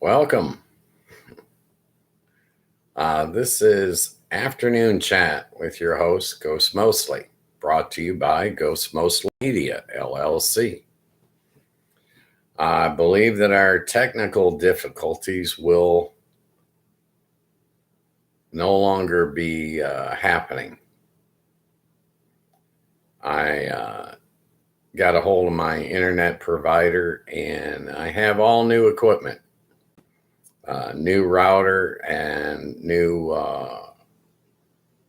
Welcome. This is Afternoon Chat with your host, Ghost Mostly, brought to you by Ghost Mostly Media, LLC. I believe that our technical difficulties will no longer be happening. I got a hold of my internet provider and I have all new equipment. New router and new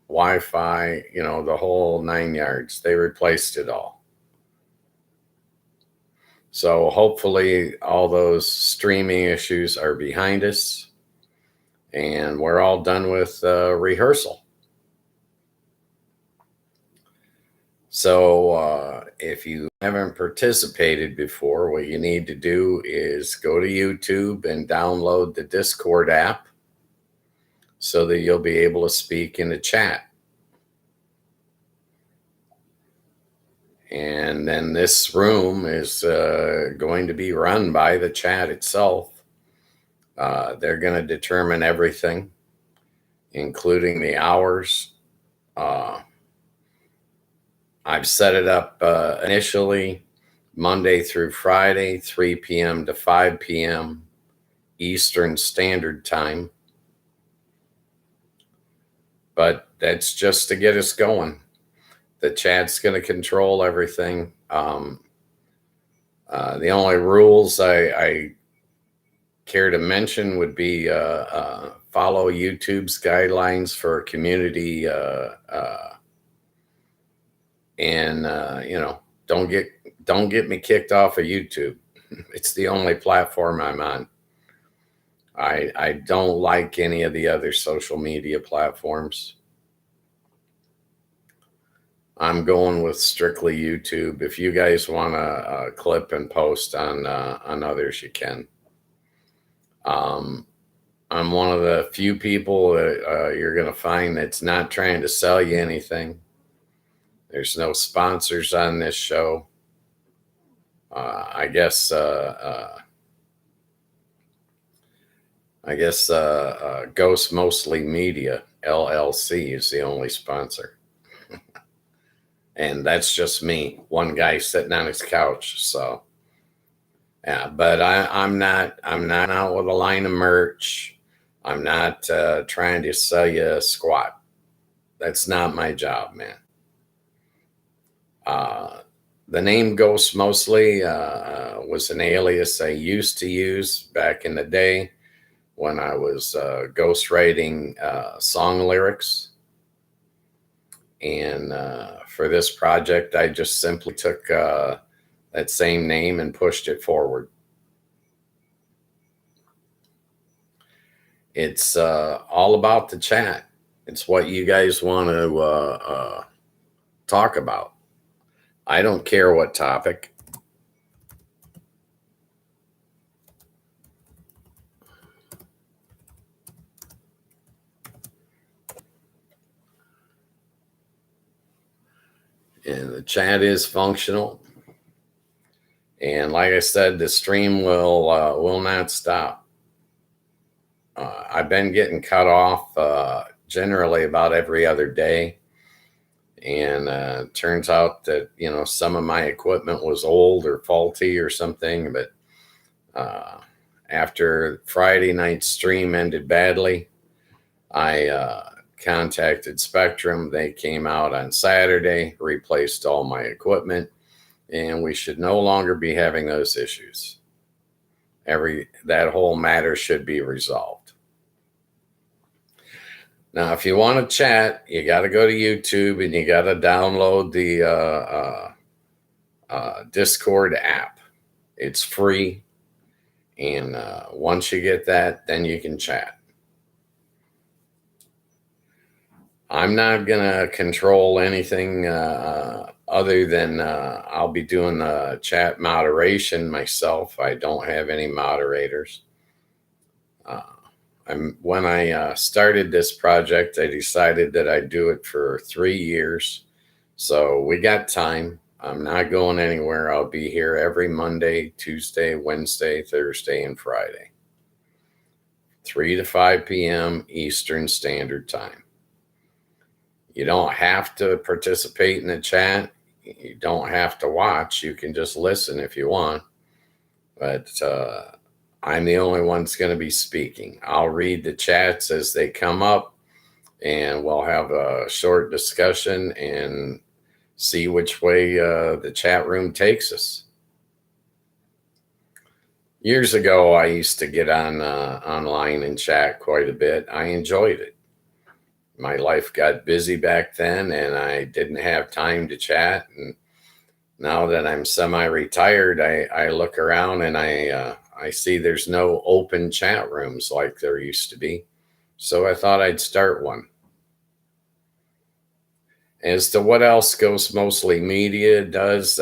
Wi-Fi, the whole 9 yards. They replaced it all. So hopefully all those streaming issues are behind us and we're all done with rehearsal. So if you haven't participated before, what you need to do is go to YouTube and download the Discord app so that you'll be able to speak in the chat. And then this room is going to be run by the chat itself. They're going to determine everything, including the hours. I've set it up initially Monday through Friday, 3 p.m. to 5 p.m. Eastern Standard Time. But that's just to get us going. The chat's going to control everything. The only rules I care to mention would be follow YouTube's guidelines for community and don't get me kicked off of YouTube. It's the only platform I'm on. I don't like any of the other social media platforms. I'm going with strictly YouTube. If you guys want to clip and post on others, you can. I'm one of the few people that you're going to find that's not trying to sell you anything. There's no sponsors on this show. I guess Ghost Mostly Media, LLC is the only sponsor. And that's just me, one guy sitting on his couch. So, yeah, but I'm not out with a line of merch. I'm not trying to sell you a squat. That's not my job, man. The name Ghost Mostly was an alias I used to use back in the day when I was ghostwriting song lyrics. And for this project, I just simply took that same name and pushed it forward. It's all about the chat. It's what you guys want to talk about. I don't care what topic. And the chat is functional. And like I said, the stream will not stop. I've been getting cut off generally about every other day. And turns out that, some of my equipment was old or faulty or something. But after Friday night's stream ended badly, I contacted Spectrum. They came out on Saturday, replaced all my equipment, and we should no longer be having those issues. That whole matter should be resolved. Now, if you want to chat, you got to go to YouTube and you got to download the Discord app. It's free. And once you get that, then you can chat. I'm not going to control anything other than I'll be doing the chat moderation myself. I don't have any moderators. When I started this project, I decided that I'd do it for 3 years. So we got time. I'm not going anywhere. I'll be here every Monday, Tuesday, Wednesday, Thursday, and Friday. 3 to 5 p.m. Eastern Standard Time. You don't have to participate in the chat. You don't have to watch. You can just listen if you want. But I'm the only one that's going to be speaking. I'll read the chats as they come up, and we'll have a short discussion and see which way the chat room takes us. Years ago, I used to get on online and chat quite a bit. I enjoyed it. My life got busy back then, and I didn't have time to chat. And now that I'm semi-retired, I look around and I see there's no open chat rooms like there used to be. So I thought I'd start one. As to what else Ghost Mostly Media does,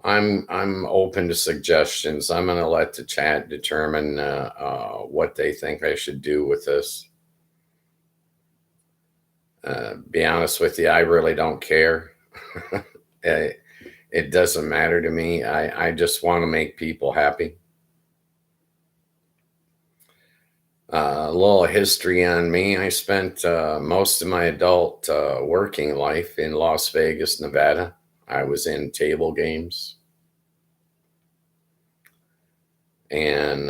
I'm open to suggestions. I'm going to let the chat determine what they think I should do with this. Be honest with you, I really don't care. It doesn't matter to me. I just want to make people happy. A little history on me. I spent most of my adult working life in Las Vegas, Nevada. I was in table games. And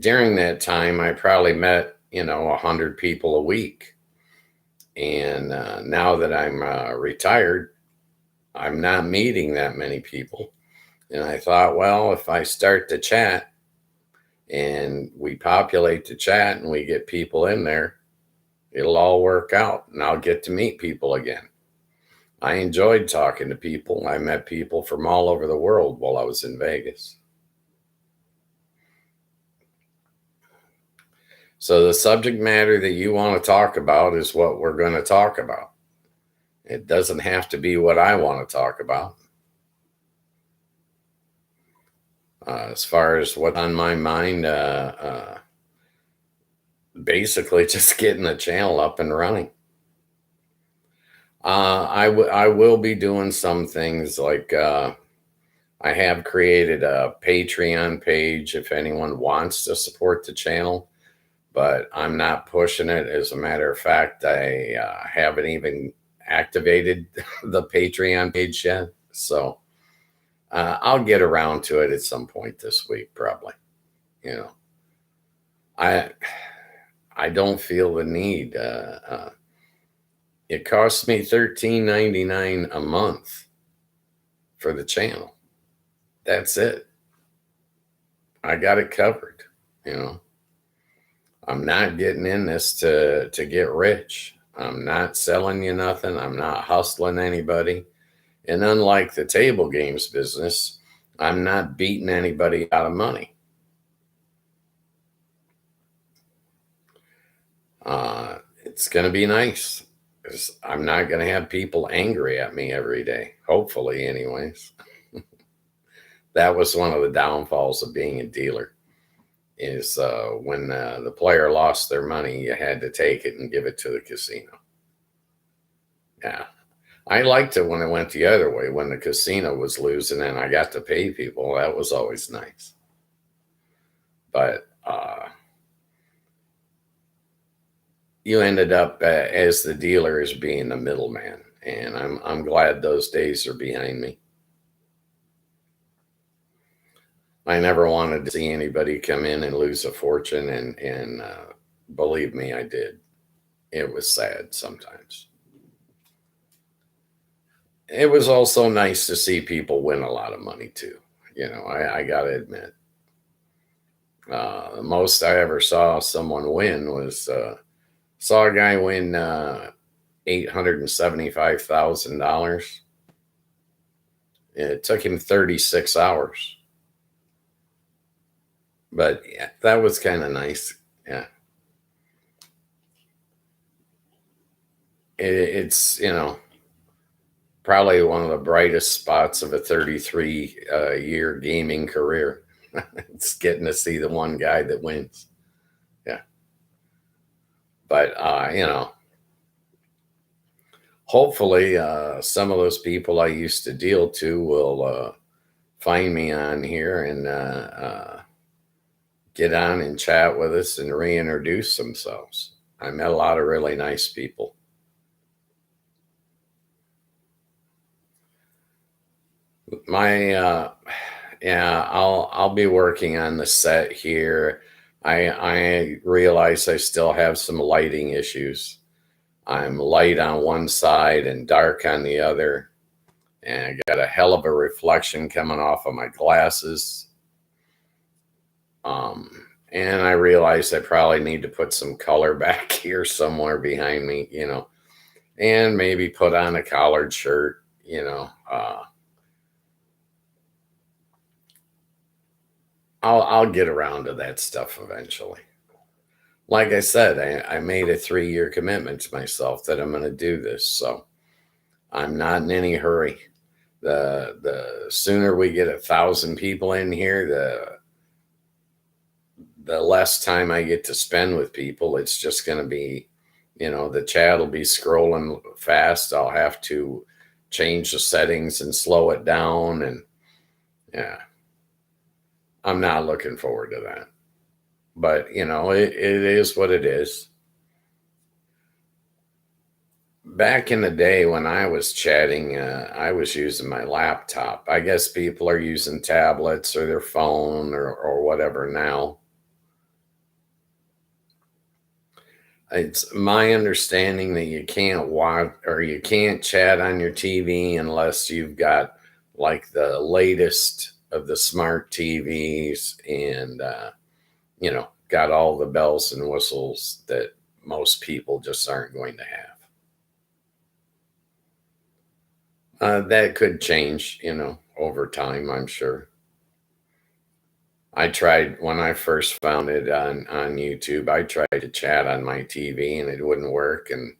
during that time, I probably met, 100 people a week. And now that I'm retired, I'm not meeting that many people. And I thought, well, if I start the chat and we populate the chat and we get people in there, it'll all work out and I'll get to meet people again. I enjoyed talking to people. I met people from all over the world while I was in Vegas. So the subject matter that you want to talk about is what we're going to talk about. It doesn't have to be what I want to talk about. As far as what's on my mind, basically just getting the channel up and running. I will be doing some things like I have created a Patreon page if anyone wants to support the channel, but I'm not pushing it. As a matter of fact, I haven't even activated the Patreon page yet. So I'll get around to it at some point this week, probably. I don't feel the need. It costs me $13.99 a month for the channel. That's it. I got it covered. I'm not getting in this to get rich. I'm not selling you nothing. I'm not hustling anybody. And unlike the table games business, I'm not beating anybody out of money. It's going to be nice because I'm not going to have people angry at me every day. Hopefully, anyways. That was one of the downfalls of being a dealer. Is when the player lost their money, you had to take it and give it to the casino. Yeah. I liked it when it went the other way, when the casino was losing and I got to pay people. That was always nice. But you ended up as the dealer as being the middleman. And I'm glad those days are behind me. I never wanted to see anybody come in and lose a fortune, and believe me, I did. It was sad sometimes. It was also nice to see people win a lot of money too. I got to admit. The most I ever saw someone win was saw a guy win $875,000. It took him 36 hours. But yeah, that was kind of nice. Yeah. It's, probably one of the brightest spots of a 33-year gaming career. It's getting to see the one guy that wins. Yeah. But, hopefully some of those people I used to deal to will find me on here and get on and chat with us and reintroduce themselves. I met a lot of really nice people. Yeah, I'll be working on the set here. I realize I still have some lighting issues. I'm light on one side and dark on the other, and I got a hell of a reflection coming off of my glasses. And I realize I probably need to put some color back here somewhere behind me, and maybe put on a collared shirt, I'll get around to that stuff eventually. Like I said, I made a 3-year commitment to myself that I'm going to do this, so I'm not in any hurry. The sooner we get 1,000 people in here, the less time I get to spend with people. It's just going to be, the chat will be scrolling fast. I'll have to change the settings and slow it down, and yeah, I'm not looking forward to that. But it is what it is. Back in the day when I was chatting, I was using my laptop. I guess people are using tablets or their phone or whatever now. It's my understanding that you can't watch or you can't chat on your TV unless you've got like the latest of the smart TVs and, got all the bells and whistles that most people just aren't going to have. That could change, over time, I'm sure. I tried when I first found it on YouTube. I tried to chat on my TV and it wouldn't work. And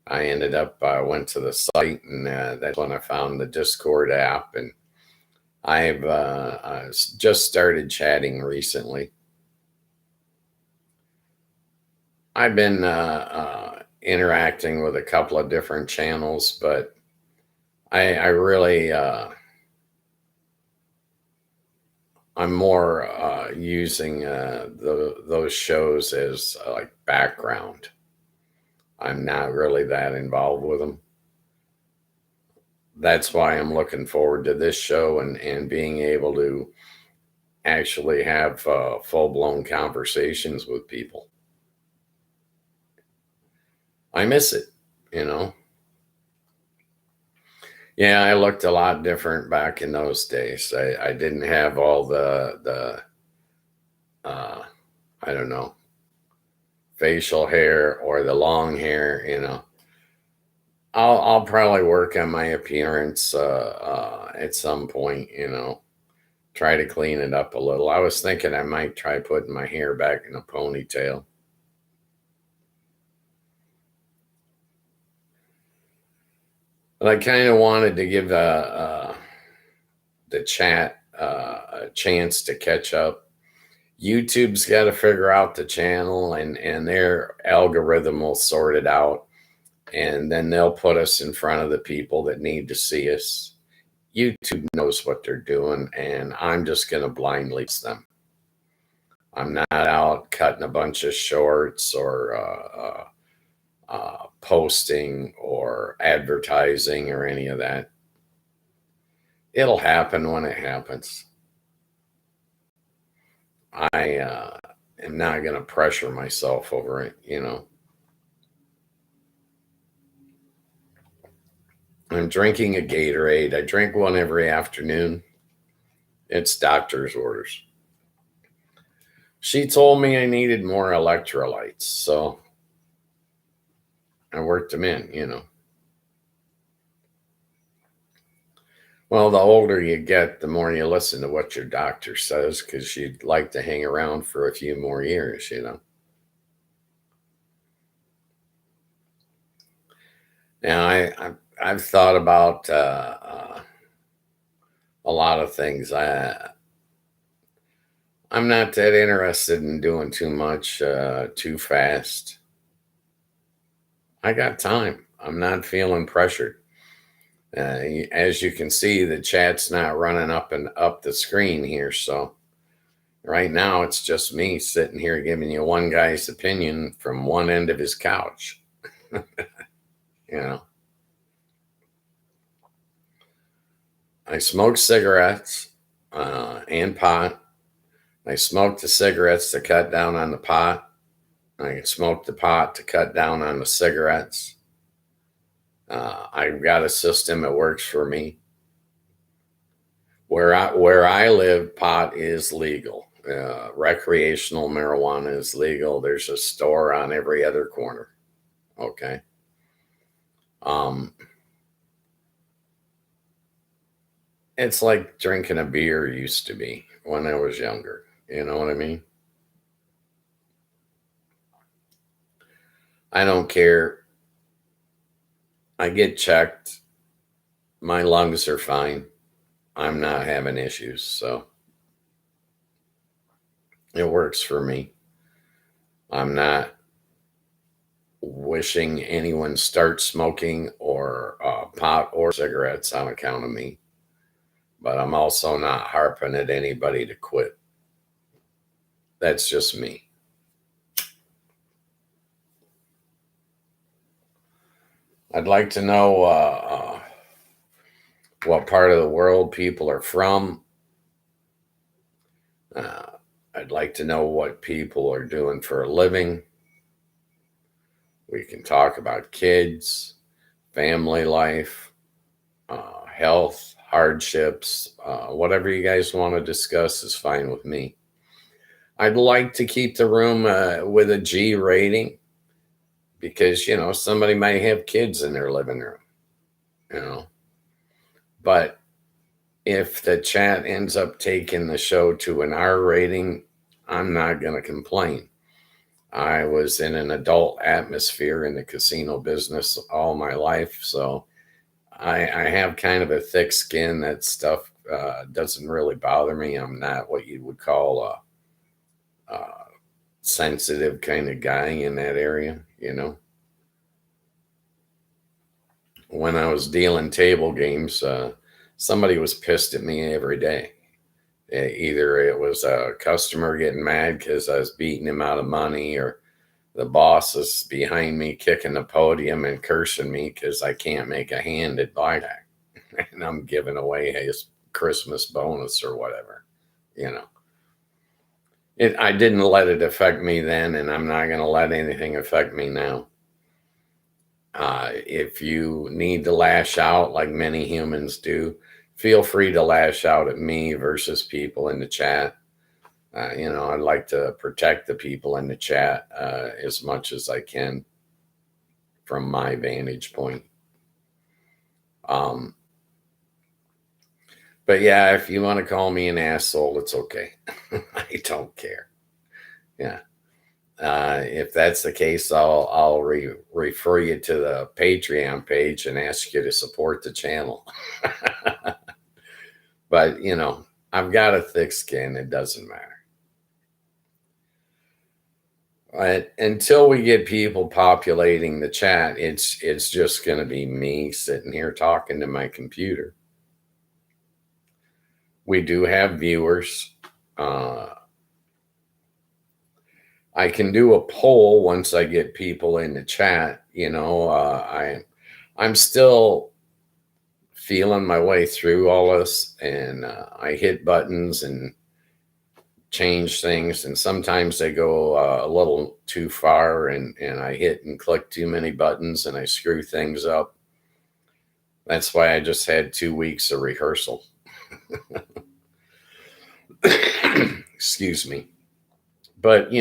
I ended up went to the site, and that's when I found the Discord app. And I've just started chatting recently. I've been interacting with a couple of different channels, but I really I'm more using those shows as like background. I'm not really that involved with them. That's why I'm looking forward to this show and being able to actually have full-blown conversations with people. I miss it, you know. Yeah, I looked a lot different back in those days. I didn't have all the I don't know, facial hair or the long hair. I'll probably work on my appearance at some point, try to clean it up a little. I was thinking I might try putting my hair back in a ponytail. But I kind of wanted to give the chat a chance to catch up. YouTube's got to figure out the channel, and their algorithm will sort it out. And then they'll put us in front of the people that need to see us. YouTube knows what they're doing, and I'm just going to blindly them. I'm not out cutting a bunch of shorts or posting or advertising or any of that. It'll happen when it happens. I am not going to pressure myself over it. I'm drinking a Gatorade. I drink one every afternoon. It's doctor's orders. She told me I needed more electrolytes, so I worked them in. Well, the older you get, the more you listen to what your doctor says, because you'd like to hang around for a few more years. Now, I've thought about a lot of things. I'm not that interested in doing too much too fast. I got time. I'm not feeling pressured. As you can see, the chat's not running up and up the screen here, so Right now, it's just me sitting here giving you one guy's opinion from one end of his couch. You know, I smoke cigarettes and pot. I smoke the cigarettes to cut down on the pot. I smoke the pot to cut down on the cigarettes. I've got a system that works for me. Where I live, pot is legal. Recreational marijuana is legal. There's a store on every other corner. Okay. Um, it's like drinking a beer used to be when I was younger. You know what I mean? I don't care. I get checked. My lungs are fine. I'm not having issues. So it works for me. I'm not wishing anyone starts smoking or pot or cigarettes on account of me, but I'm also not harping at anybody to quit. That's just me. I'd like to know what part of the world people are from. Uh, I'd like to know what people are doing for a living. We can talk about kids, family life, health, hardships, whatever you guys want to discuss is fine with me. I'd like to keep the room with a G rating because, somebody might have kids in their living room, you know. But if the chat ends up taking the show to an R rating, I'm not going to complain. I was in an adult atmosphere in the casino business all my life, so I have kind of a thick skin. That stuff doesn't really bother me. I'm not what you would call a sensitive kind of guy in that area, When I was dealing table games, somebody was pissed at me every day. Either it was a customer getting mad because I was beating him out of money, or the boss is behind me kicking the podium and cursing me because I can't make a hand at blackjack. And I'm giving away his Christmas bonus or whatever, I didn't let it affect me then, and I'm not going to let anything affect me now. If you need to lash out like many humans do, feel free to lash out at me versus people in the chat. I'd like to protect the people in the chat as much as I can from my vantage point. But yeah, if you want to call me an asshole, it's okay. I don't care. Yeah. If that's the case, I'll refer you to the Patreon page and ask you to support the channel. But, I've got a thick skin. It doesn't matter. But until we get people populating the chat, it's just going to be me sitting here talking to my computer. We do have viewers. I can do a poll once I get people in the chat. I'm still feeling my way through all this, and I hit buttons and change things, and sometimes they go a little too far, and I hit and click too many buttons and I screw things up. That's why I just had 2 weeks of rehearsal. Excuse me. But,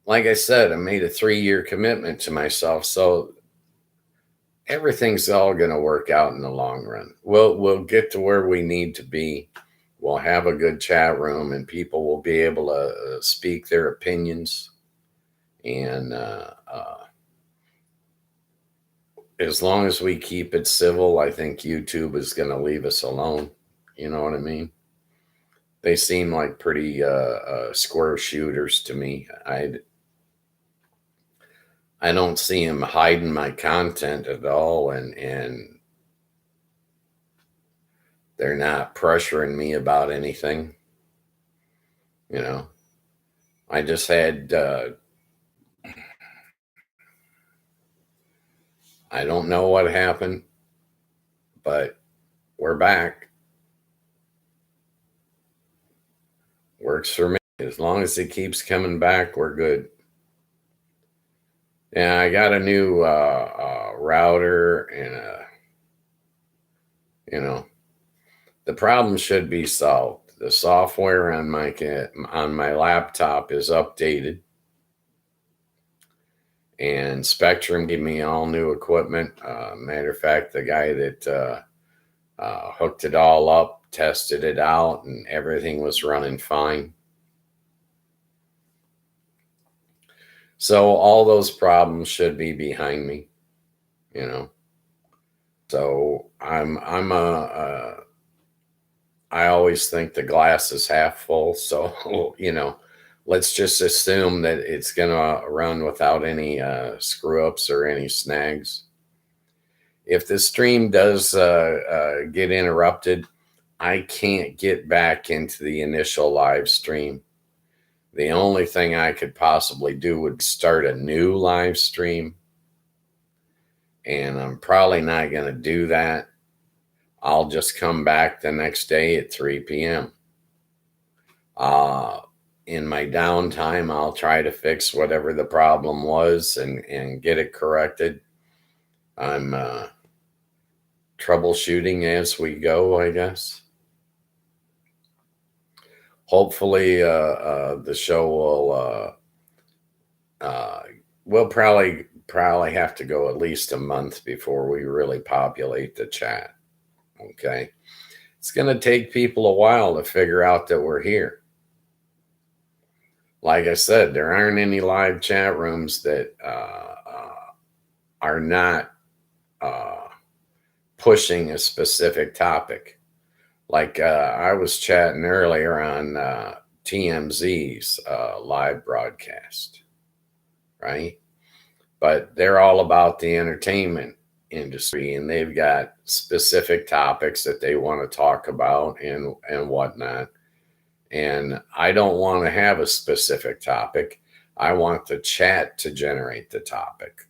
like I said, I made a 3-year commitment to myself. So everything's all going to work out in the long run. We'll get to where we need to be. We'll have a good chat room, and people will be able to speak their opinions. And as long as we keep it civil, I think YouTube is going to leave us alone. You know what I mean? They seem like pretty square shooters to me. I don't see them hiding my content at all, and they're not pressuring me about anything. You know, I just had, I don't know what happened, but we're back. Works for me. As long as it keeps coming back, we're good. Yeah, I got a new router and the problem should be solved. The software on my laptop is updated, and Spectrum gave me all new equipment. Matter of fact, the guy that hooked it all up, tested it out, and everything was running fine. So all those problems should be behind me, you know. So I always think the glass is half full. So let's just assume that it's gonna run without any screw ups or any snags. If the stream does get interrupted, I can't get back into the initial live stream. The only thing I could possibly do would start a new live stream. And I'm probably not going to do that. I'll just come back the next day at 3 p.m. In my downtime, I'll try to fix whatever the problem was and get it corrected. I'm troubleshooting as we go, I guess. Hopefully, the show we'll probably have to go at least a month before we really populate the chat. Okay. It's going to take people a while to figure out that we're here. Like I said, there aren't any live chat rooms that are not pushing a specific topic. Like I was chatting earlier on TMZ's live broadcast, right? But they're all about the entertainment industry, and they've got specific topics that they want to talk about and whatnot. And I don't want to have a specific topic. I want the chat to generate the topic.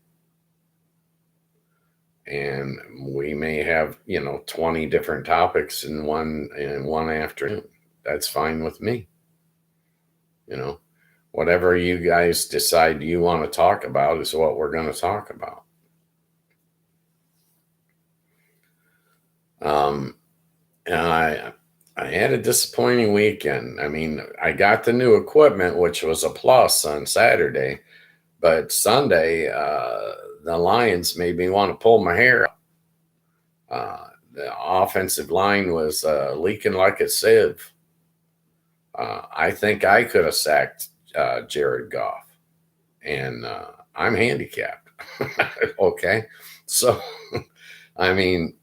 And we may have 20 different topics in one afternoon. That's fine with me. Whatever you guys decide you want to talk about is what we're going to talk about. And I had a disappointing weekend. I mean, I got the new equipment, which was a plus on Saturday, but Sunday, the Lions made me want to pull my hair out. The offensive line was leaking like a sieve. I think I could have sacked Jared Goff, and I'm handicapped. Okay, so I mean,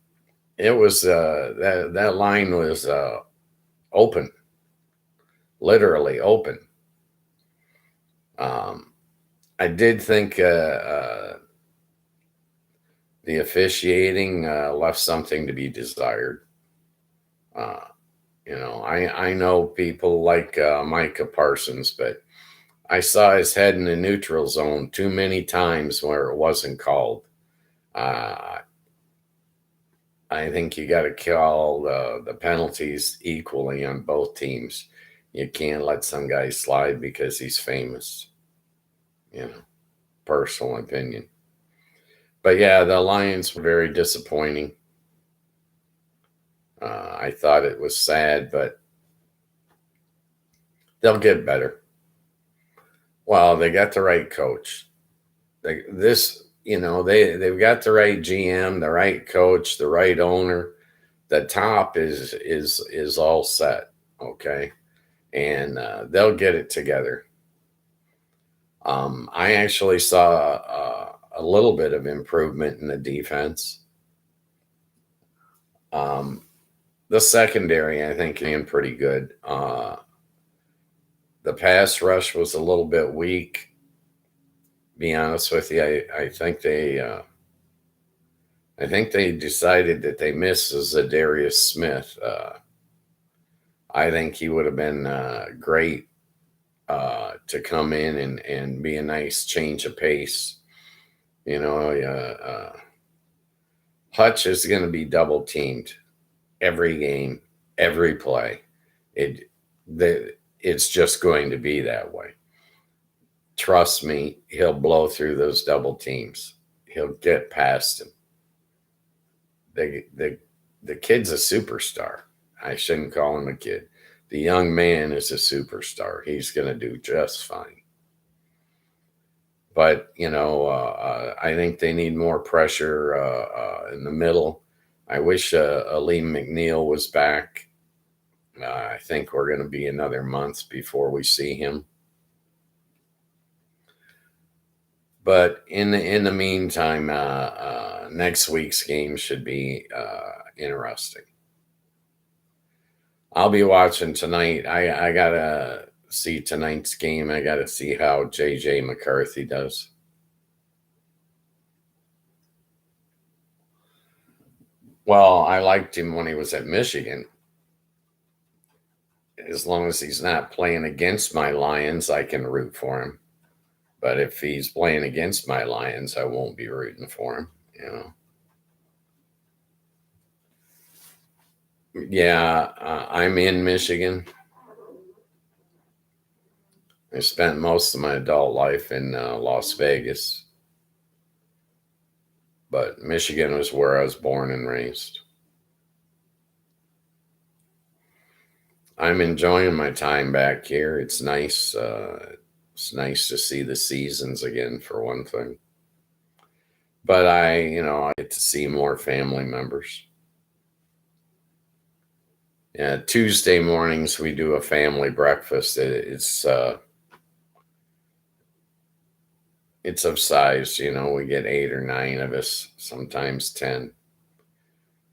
it was that line was open, literally open. I did think the officiating left something to be desired. I know people like Micah Parsons, but I saw his head in the neutral zone too many times where it wasn't called. I think you got to call the penalties equally on both teams. You can't let some guy slide because he's famous. Personal opinion. But yeah, the Lions were very disappointing. I thought it was sad, but they'll get better. Well, they got the right coach. They've got the right GM, the right coach, the right owner. The top is all set, okay, and they'll get it together. I actually saw a little bit of improvement in the defense. The secondary, I think, is pretty good. The pass rush was a little bit weak. Be honest with you, I think they decided that they missed Zadarius Smith. I think he would have been great to come in and be a nice change of pace. You know, Hutch is going to be double teamed every game, every play. It's just going to be that way. Trust me, he'll blow through those double teams. He'll get past him. The kid's a superstar. I shouldn't call him a kid. The young man is a superstar. He's going to do just fine. But, I think they need more pressure in the middle. I wish Aleem McNeil was back. I think we're going to be another month before we see him. But in the meantime, next week's game should be interesting. I'll be watching tonight. I gotta see tonight's game. I gotta see how JJ McCarthy does. Well, I liked him when he was at Michigan. As long as he's not playing against my Lions, I can root for him. But if he's playing against my Lions, I won't be rooting for him, Yeah, I'm in Michigan. I spent most of my adult life in Las Vegas. But Michigan was where I was born and raised. I'm enjoying my time back here. It's nice. It's nice to see the seasons again, for one thing. But I get to see more family members. Yeah, Tuesday mornings we do a family breakfast. It's of size. We get 8 or 9 of us, sometimes 10.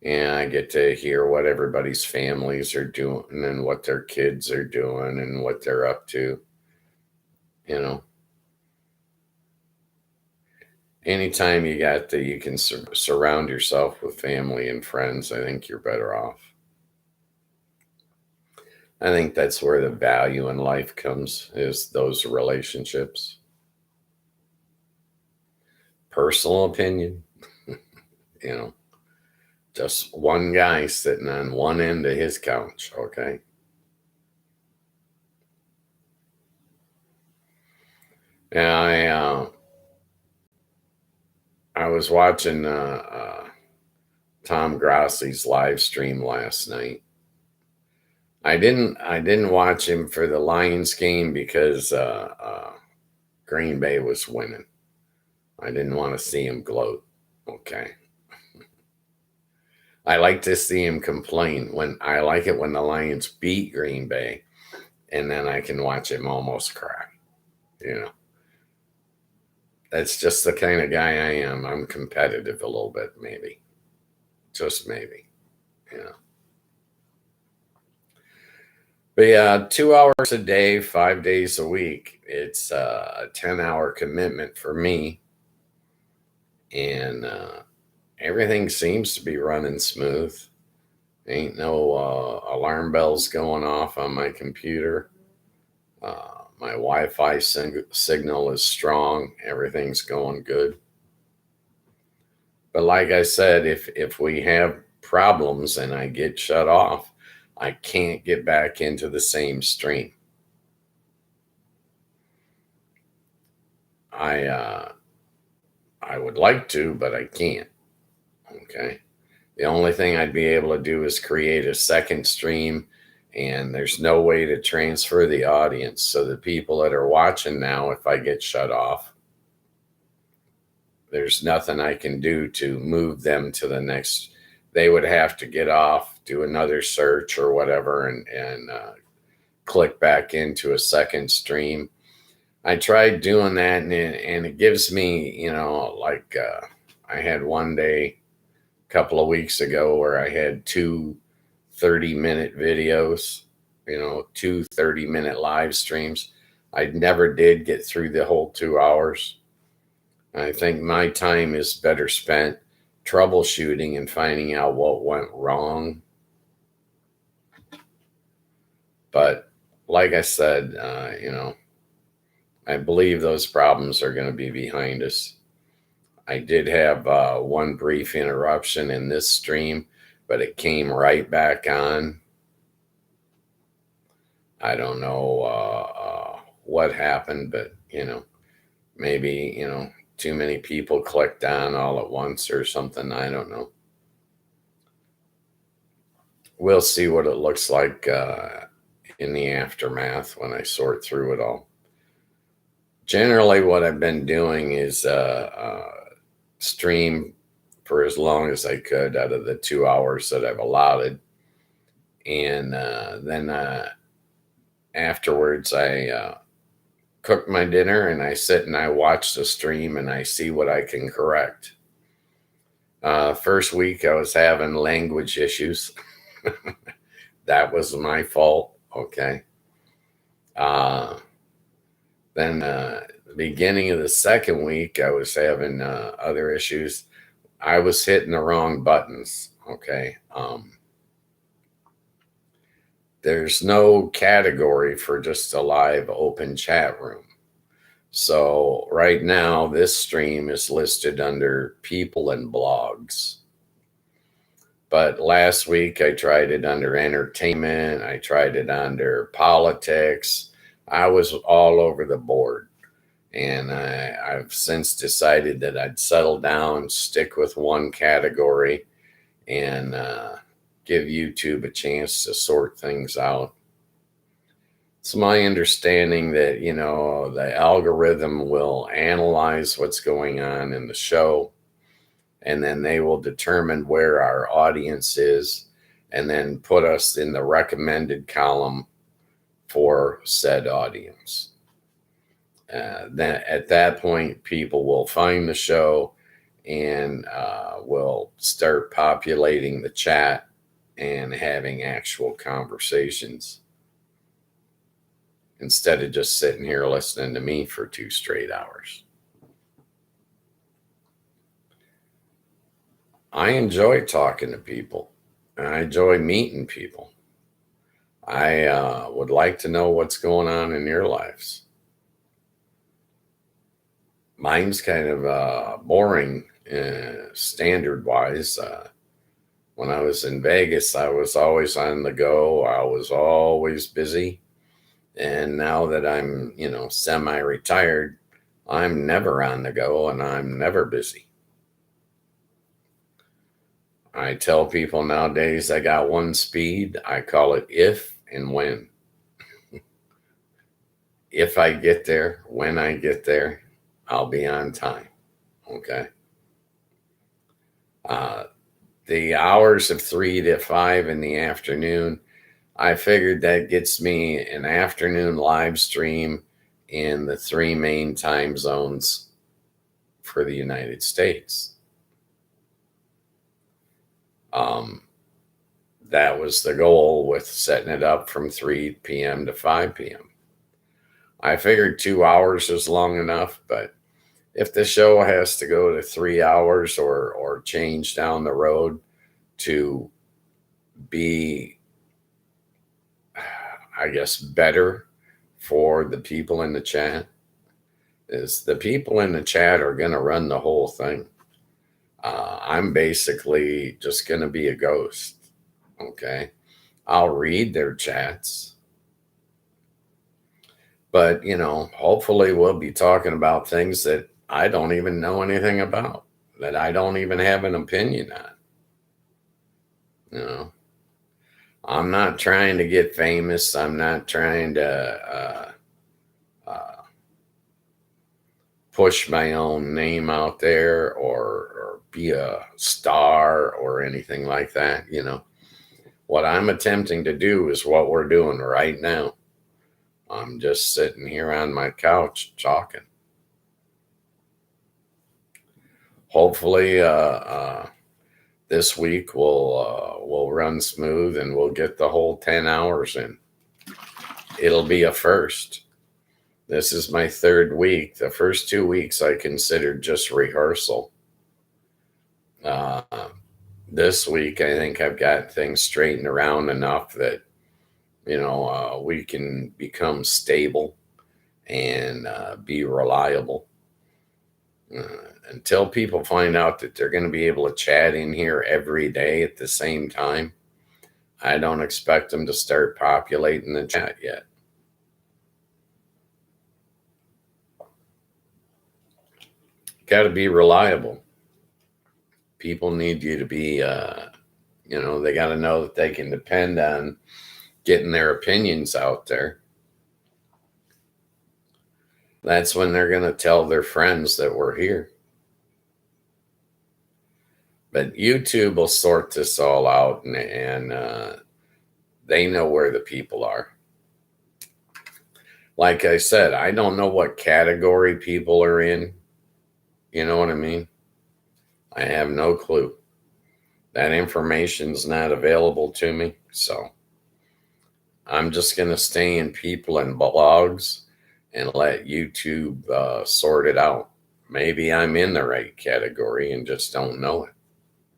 And I get to hear what everybody's families are doing and what their kids are doing and what they're up to. Anytime you can surround yourself with family and friends, I think you're better off. I think that's where the value in life comes, is those relationships. Personal opinion, just one guy sitting on one end of his couch, okay? Yeah, I was watching Tom Grossi's live stream last night. I didn't watch him for the Lions game because Green Bay was winning. I didn't want to see him gloat. Okay. I like to see him complain. I like it when the Lions beat Green Bay, and then I can watch him almost cry. That's just the kind of guy I am. I'm competitive a little bit, maybe. Just maybe. But yeah, 2 hours a day, 5 days a week. It's a 10-hour commitment for me. And everything seems to be running smooth. Ain't no alarm bells going off on my computer. My Wi-Fi signal is strong. Everything's going good. But like I said, if we have problems and I get shut off, I can't get back into the same stream. I would like to, but I can't. Okay. The only thing I'd be able to do is create a second stream, and there's no way to transfer the audience. So the people that are watching now, if I get shut off, there's nothing I can do to move them to the next. They would have to get off, do another search or whatever, and click back into a second stream. I tried doing that, and it gives me, I had one day a couple of weeks ago where I had 2 30-minute videos, 2 30-minute live streams. I never did get through the whole 2 hours. I think my time is better spent troubleshooting and finding out what went wrong. But like I said, I believe those problems are going to be behind us. I did have one brief interruption in this stream, but it came right back on. I don't know what happened, but maybe too many people clicked on all at once or something. I don't know. We'll see what it looks like in the aftermath when I sort through it all. Generally, what I've been doing is stream for as long as I could out of the 2 hours that I've allotted. And then afterwards, I cook my dinner and I sit and I watch the stream and I see what I can correct. First week, I was having language issues. That was my fault. Okay. Then the beginning of the second week, I was having other issues. I was hitting the wrong buttons. Okay. There's no category for just a live open chat room. So right now, this stream is listed under people and blogs. But last week, I tried it under entertainment. I tried it under politics. I was all over the board. And I've since decided that I'd settle down, stick with one category, and give YouTube a chance to sort things out. It's my understanding that, the algorithm will analyze what's going on in the show, and then they will determine where our audience is and then put us in the recommended column for said audience. Then at that point, people will find the show and will start populating the chat and having actual conversations instead of just sitting here listening to me for 2 straight hours. I enjoy talking to people. I enjoy meeting people. I would like to know what's going on in your lives. Mine's kind of boring standard-wise. When I was in Vegas, I was always on the go. I was always busy. And now that I'm, semi-retired, I'm never on the go and I'm never busy. I tell people nowadays I got one speed. I call it if and when. If I get there, when I get there, I'll be on time. Okay. The hours of 3 to 5 in the afternoon, I figured that gets me an afternoon live stream in the 3 main time zones for the United States. That was the goal with setting it up from 3 p.m. to 5 p.m. I figured 2 hours is long enough, but if the show has to go to 3 hours or change down the road to be, I guess, better for the people in the chat, is the people in the chat are going to run the whole thing. I'm basically just going to be a ghost. Okay. I'll read their chats. But, hopefully we'll be talking about things that I don't even know anything about, that I don't even have an opinion on. I'm not trying to get famous. I'm not trying to push my own name out there or be a star or anything like that. What I'm attempting to do is what we're doing right now. I'm just sitting here on my couch talking. Hopefully, this week we'll run smooth and we'll get the whole 10 hours in. It'll be a first. This is my 3rd week. The first 2 weeks I considered just rehearsal. This week I think I've got things straightened around enough that we can become stable and be reliable. Until people find out that they're going to be able to chat in here every day at the same time, I don't expect them to start populating the chat yet. Got to be reliable. People need you to be, they got to know that they can depend on getting their opinions out there. That's when they're going to tell their friends that we're here. But YouTube will sort this all out, and they know where the people are. Like I said, I don't know what category people are in. You know what I mean? I have no clue. That information's not available to me. So I'm just going to stay in people and blogs and let YouTube sort it out. Maybe I'm in the right category and just don't know it.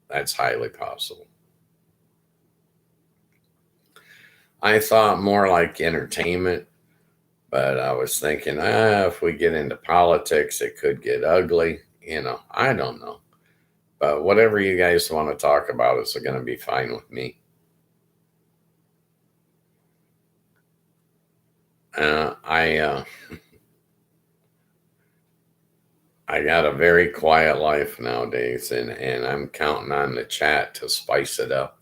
That's highly possible. I thought more like entertainment, but I was thinking, if we get into politics, it could get ugly. I don't know. But whatever you guys want to talk about is going to be fine with me. I got a very quiet life nowadays, and I'm counting on the chat to spice it up.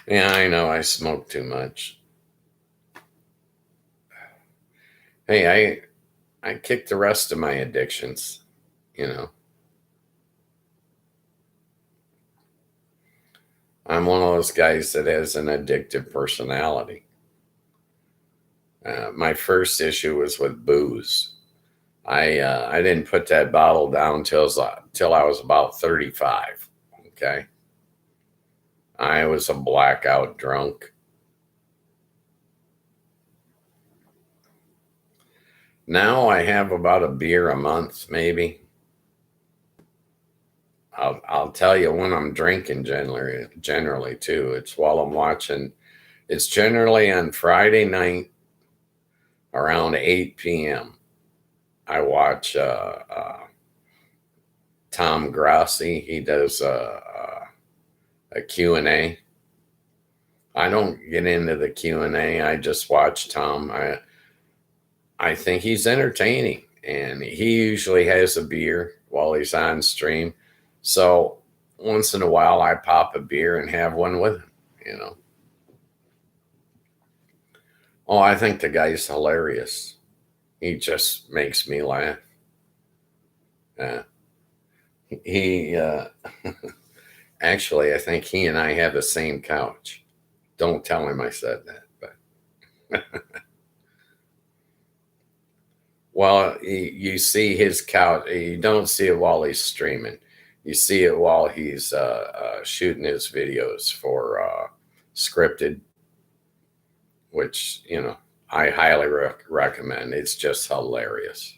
Yeah, I know I smoke too much. Hey, I kicked the rest of my addictions, I'm one of those guys that has an addictive personality. My first issue was with booze. I didn't put that bottle down till I was about 35. Okay. I was a blackout drunk. Now I have about a beer a month, maybe. I'll tell you when I'm drinking generally too. It's while I'm watching. It's generally on Friday night around 8 p.m. I watch Tom Grassi. He does a Q&A. I don't get into the Q&A. I just watch Tom. I think he's entertaining, and he usually has a beer while he's on stream. So once in a while, I pop a beer and have one with him, Oh, I think the guy's hilarious. He just makes me laugh. He actually, I think he and I have the same couch. Don't tell him I said that, but well, you see his couch. You don't see it while he's streaming. You see it while he's shooting his videos for scripted, which I highly recommend. It's just hilarious.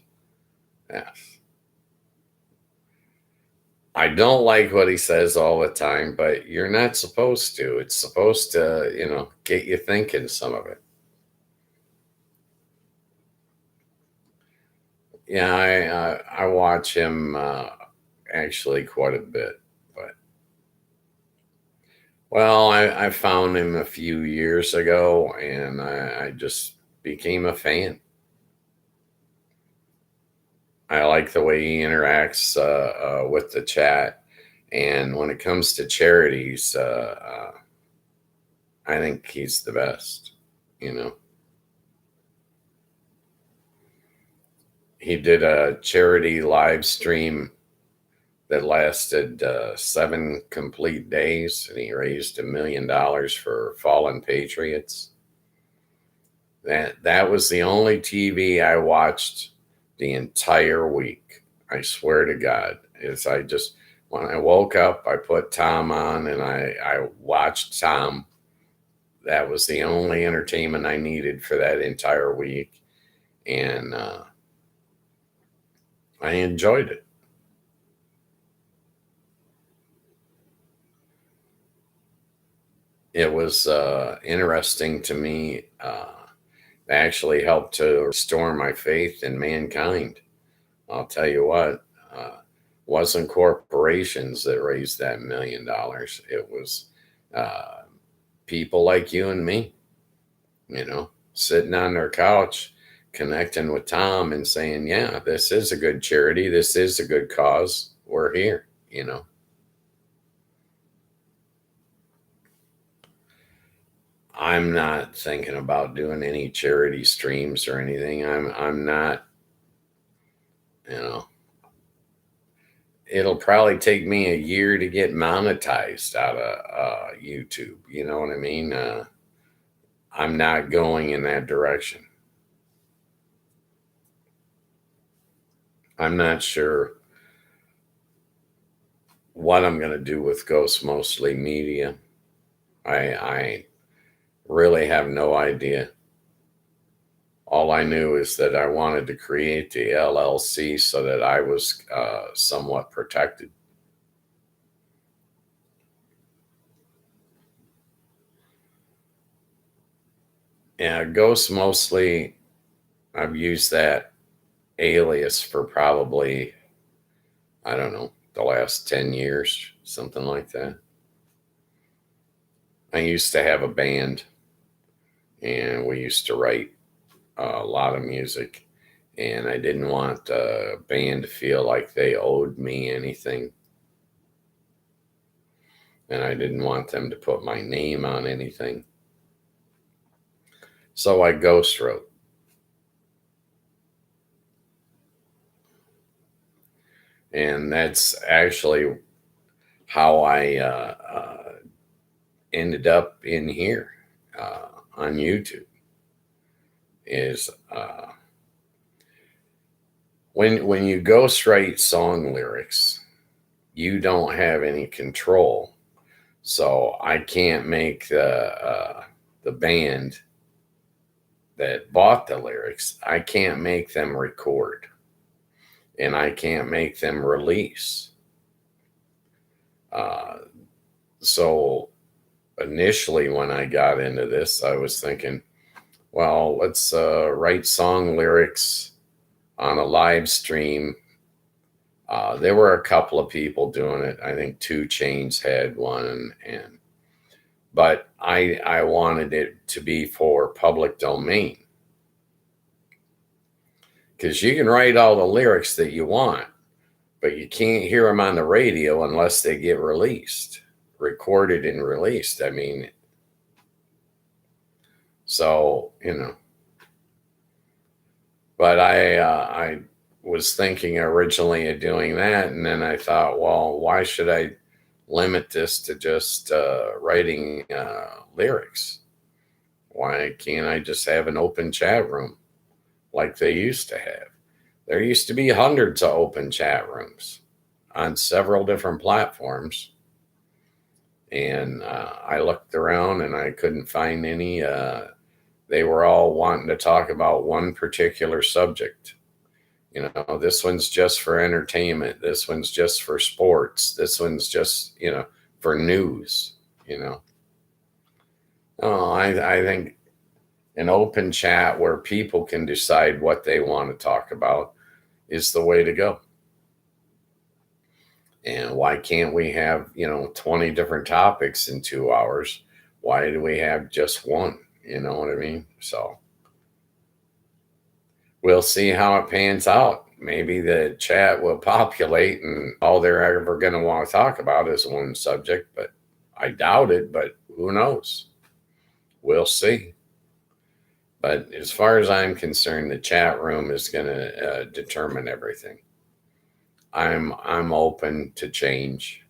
Yes. I don't like what he says all the time, but you're not supposed to. It's supposed to, get you thinking some of it. Yeah, I watch him actually quite a bit, but well, I found him a few years ago, and I just became a fan. I like the way he interacts with the chat, and when it comes to charities, I think he's the best. He did a charity live stream that lasted 7 complete days, and he raised $1 million for fallen patriots. That was the only TV I watched the entire week. I swear to God. When I woke up, I put Tom on and I watched Tom. That was the only entertainment I needed for that entire week. And I enjoyed it. it was interesting to me. Actually helped to restore my faith in mankind. I'll tell you what, wasn't corporations that raised that $1 million. It was uh, people like you and me, sitting on their couch, connecting with Tom and saying, yeah, this is a good charity. This is a good cause. We're here. I'm not thinking about doing any charity streams or anything. I'm not, you know, it'll probably take me a year to get monetized out of YouTube. You know what I mean? I'm not going in that direction. I'm not sure what I'm going to do with Ghost Mostly Media. I really have no idea. All I knew is that I wanted to create the LLC so that I was somewhat protected. Yeah, Ghost Mostly, I've used that alias for probably, I don't know, the last 10 years, something like that. I used to have a band and we used to write a lot of music, and I didn't want the band to feel like they owed me anything. And I didn't want them to put my name on anything. So I ghost wrote. And that's actually how I ended up in here on YouTube. Is when you ghostwrite song lyrics, you don't have any control. So I can't make the band that bought the lyrics. I can't make them record, and I can't make them release. Uh, so initially, when I got into this, I was thinking, well, let's write song lyrics on a live stream. There were a couple of people doing it. I think 2 Chainz had one, but I wanted it to be for public domain, because you can write all the lyrics that you want, but you can't hear them on the radio unless they get recorded and released. I mean, so but I was thinking originally of doing that, and then I thought, well, why should I limit this to just writing lyrics? Why can't I just have an open chat room like they used to have? There used to be hundreds of open chat rooms on several different platforms. And I looked around and I couldn't find any. They were all wanting to talk about one particular subject. This one's just for entertainment. This one's just for sports. This one's just, for news. Oh, I think an open chat where people can decide what they want to talk about is the way to go. And why can't we have, 20 different topics in 2 hours? Why do we have just one? You know what I mean? So we'll see how it pans out. Maybe the chat will populate and all they're ever going to want to talk about is one subject, but I doubt it, but who knows? We'll see. But as far as I'm concerned, the chat room is going to determine everything. I'm open to change.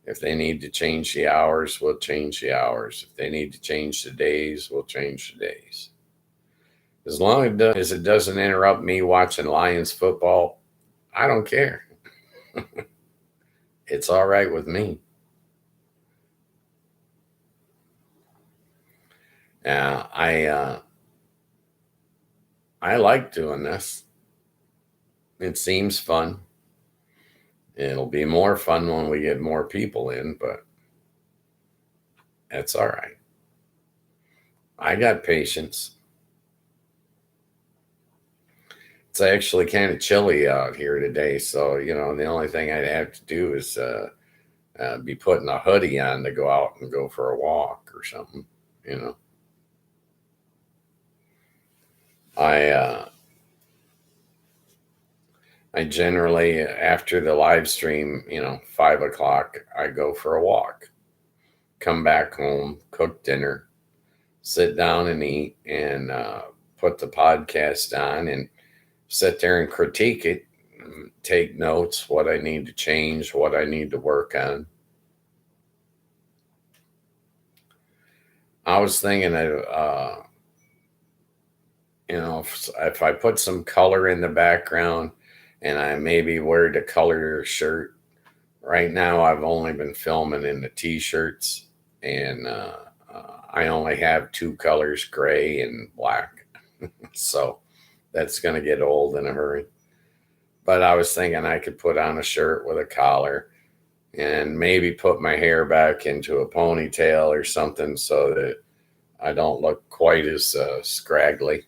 If they need to change the hours, we'll change the hours. If they need to change the days, we'll change the days. As long as it doesn't interrupt me watching Lions football, I don't care. It's all right with me. I like doing this. It seems fun. It'll be more fun when we get more people in, but It's all right. I got patience. It's actually kind of chilly out here today, so the only thing I'd have to do is be putting a hoodie on to go out and go for a walk or something. You know, I I generally after the live stream, 5 o'clock, I go for a walk, come back home, cook dinner, sit down and eat, and put the podcast on and sit there and critique it, take notes, what I need to change, what I need to work on. I was thinking that, if I put some color in the background and I maybe wear the colored shirt. Right now, I've only been filming in the t-shirts, and I only have two colors, gray and black. So that's going to get old in a hurry. But I was thinking I could put on a shirt with a collar and maybe put my hair back into a ponytail or something so that I don't look quite as scraggly.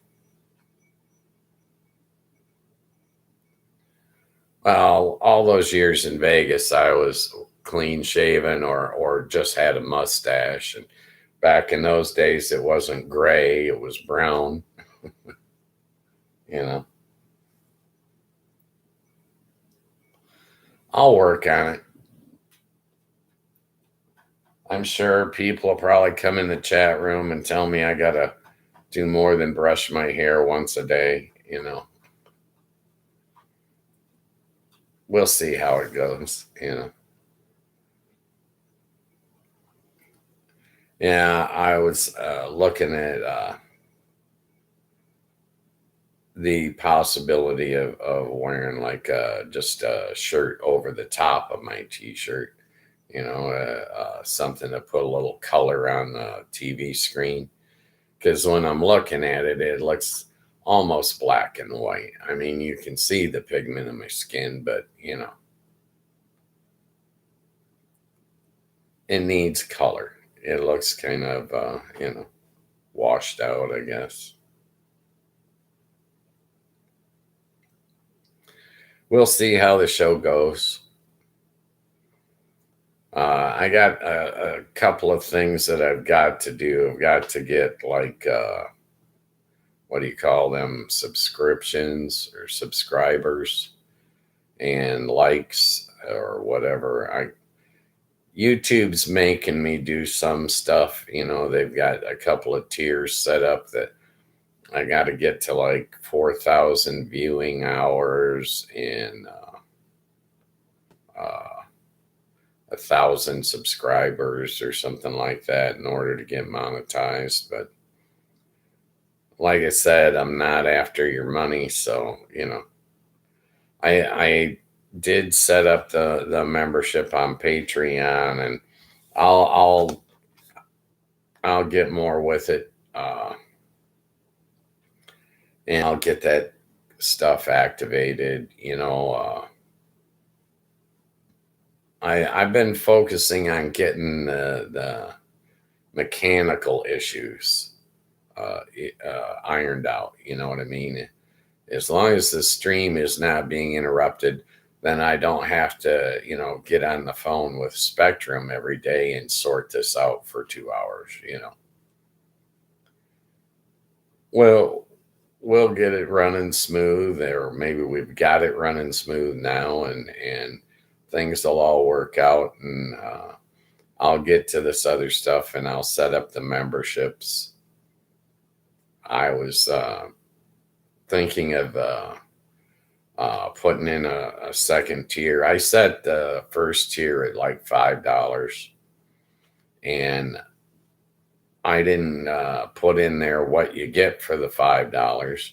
Well, all those years in Vegas, I was clean shaven or just had a mustache. And back in those days, it wasn't gray, it was brown, you know. I'll work on it. I'm sure people will probably come in the chat room and tell me I got to do more than brush my hair once a day. We'll see how it goes. Yeah, I was looking at the possibility of wearing like just a shirt over the top of my t-shirt, something to put a little color on the TV screen. Because when I'm looking at it, it looks almost black and white. I mean, you can see the pigment in my skin, but it needs color. It looks kind of washed out, I guess. We'll see how the show goes. I got a couple of things that I've got to do. I've got to get like what do you call them? Subscriptions or subscribers and likes or whatever. YouTube's making me do some stuff. They've got a couple of tiers set up that I got to get to like 4,000 viewing hours and 1,000 subscribers or something like that in order to get monetized. But like I said, I'm not after your money. So, I did set up the membership on Patreon, and I'll get more with it. And I'll get that stuff activated. I've been focusing on getting the mechanical issues ironed out. You know what I mean? As long as the stream is not being interrupted, then I don't have to, get on the phone with Spectrum every day and sort this out for 2 hours. Well, we'll get it running smooth, or maybe we've got it running smooth now, and things will all work out, and I'll get to this other stuff, and I'll set up the memberships. I was thinking of putting in a second tier. I set the first tier at like $5, and I didn't put in there what you get for the $5.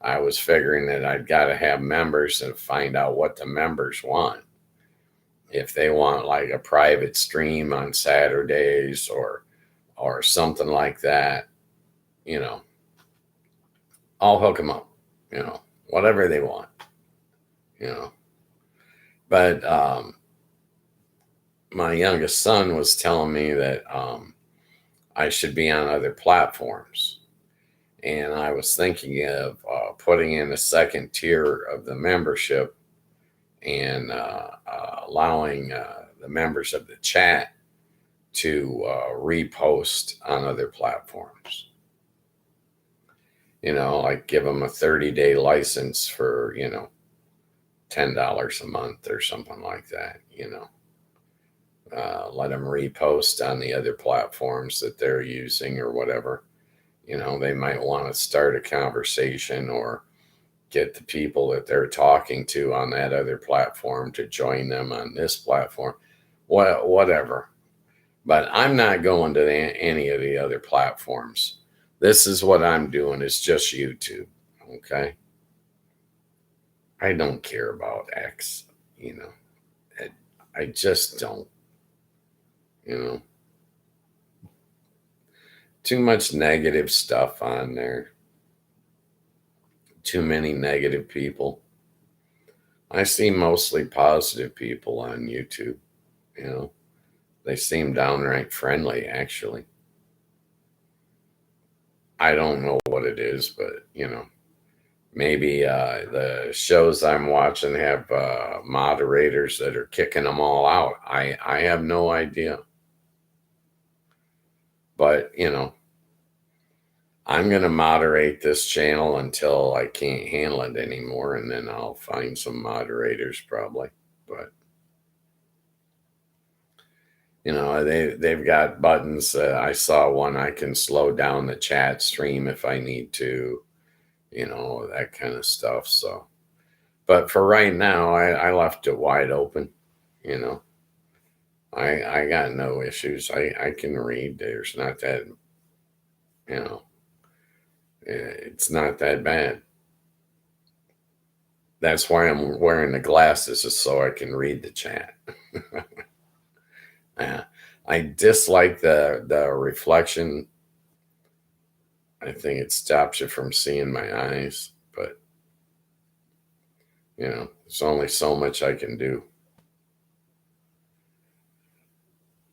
I was figuring that I'd got to have members and find out what the members want. If they want like a private stream on Saturdays or something like that, I'll hook them up, whatever they want, you know. But my youngest son was telling me that I should be on other platforms. And I was thinking of putting in a second tier of the membership and allowing the members of the chat to repost on other platforms. Like give them a 30-day license for, $10 a month or something like that, let them repost on the other platforms that they're using or whatever. They might want to start a conversation or get the people that they're talking to on that other platform to join them on this platform, whatever. But I'm not going to any of the other platforms. This is what I'm doing. It's just YouTube. Okay. I don't care about X, I just don't, you know, too much negative stuff on there. Too many negative people. I see mostly positive people on YouTube, They seem downright friendly, actually. I don't know what it is, but, maybe the shows I'm watching have moderators that are kicking them all out. I have no idea. But, I'm going to moderate this channel until I can't handle it anymore, and then I'll find some moderators probably. But, they've got buttons. I saw one I can slow down the chat stream if I need to, that kind of stuff. So, but for right now, I left it wide open, I got no issues. I can read. There's not that, it's not that bad. That's why I'm wearing the glasses, is so I can read the chat. I dislike the reflection. I think it stops you from seeing my eyes, but there's only so much I can do.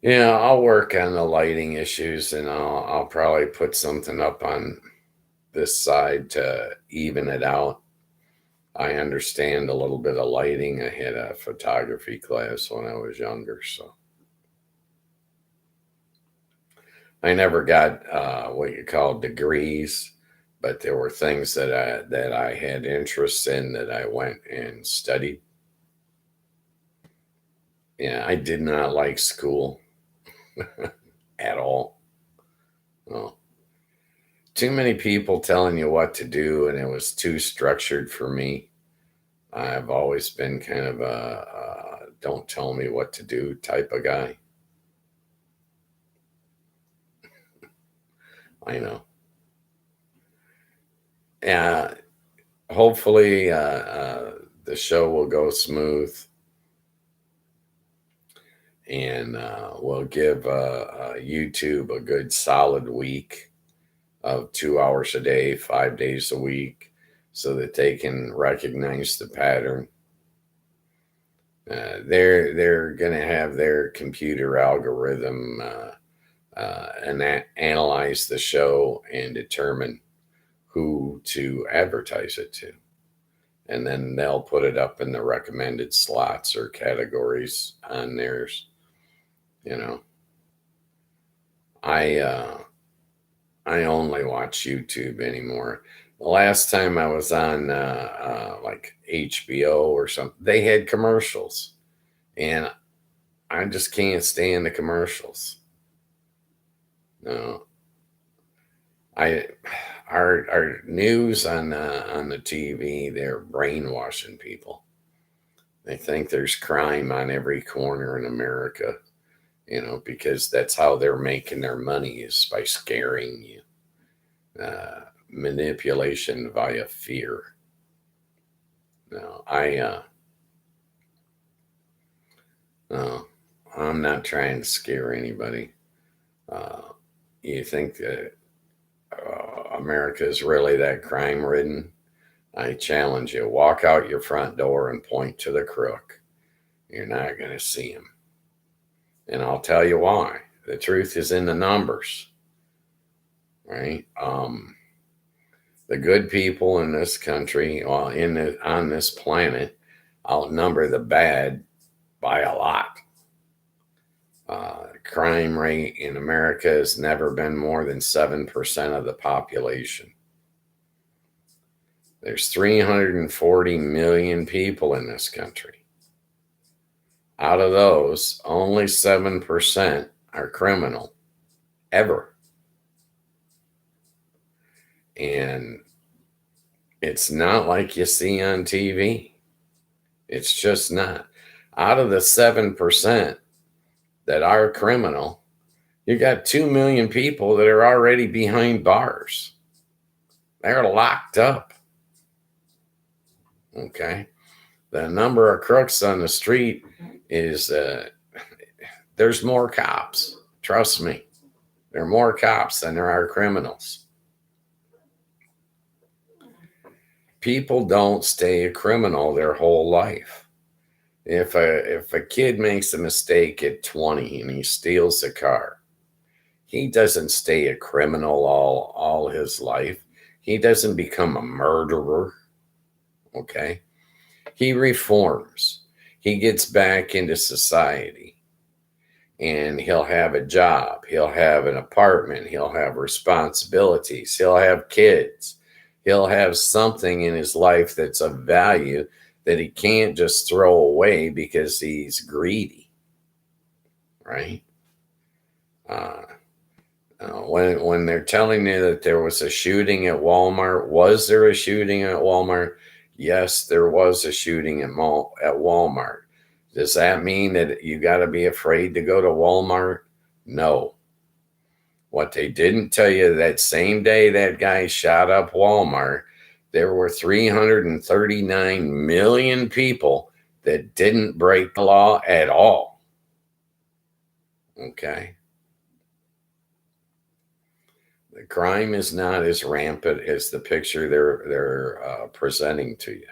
Yeah, I'll work on the lighting issues, and I'll probably put something up on this side to even it out. I understand a little bit of lighting. I had a photography class when I was younger, so I never got what you call degrees, but there were things that I had interest in that I went and studied. Yeah, I did not like school at all. Well, too many people telling you what to do, and it was too structured for me. I've always been kind of a don't tell me what to do type of guy. I know. Yeah, hopefully the show will go smooth, and we'll give YouTube a good solid week of 2 hours a day, 5 days a week, so that they can recognize the pattern. They're going to have their computer algorithm and analyze the show and determine who to advertise it to, and then they'll put it up in the recommended slots or categories on theirs. I only watch YouTube anymore. The last time I was on like HBO or something, they had commercials, and I just can't stand the commercials. No, our news on the TV, they're brainwashing people. They think there's crime on every corner in America, because that's how they're making their money, is by scaring you. Manipulation via fear. No, I'm not trying to scare anybody. You think that America is really that crime ridden? I challenge you, walk out your front door and point to the crook. You're not going to see him. And I'll tell you why. The truth is in the numbers. right? The good people in this country, well, on this planet, outnumber the bad by a lot. Crime rate in America has never been more than 7% of the population. There's 340 million people in this country. Out of those, only 7% are criminal, ever. And it's not like you see on TV. It's just not. Out of the 7% that are criminal, you got 2 million people that are already behind bars. They're locked up. Okay. The number of crooks on the street is, there's more cops. Trust me. There are more cops than there are criminals. People don't stay a criminal their whole life. If a kid makes a mistake at 20 and he steals a car, he doesn't stay a criminal all his life. He doesn't become a murderer. Okay. He reforms. He gets back into society, and he'll have a job. He'll have an apartment. He'll have responsibilities. He'll have kids. He'll have something in his life that's of value that he can't just throw away because he's greedy, right? When they're telling you that there was a shooting at Walmart, was there a shooting at Walmart? Yes, there was a shooting at Walmart. Does that mean that you got to be afraid to go to Walmart? No. What they didn't tell you, that same day that guy shot up Walmart, there were 339 million people that didn't break the law at all. Okay. The crime is not as rampant as the picture they're presenting to you.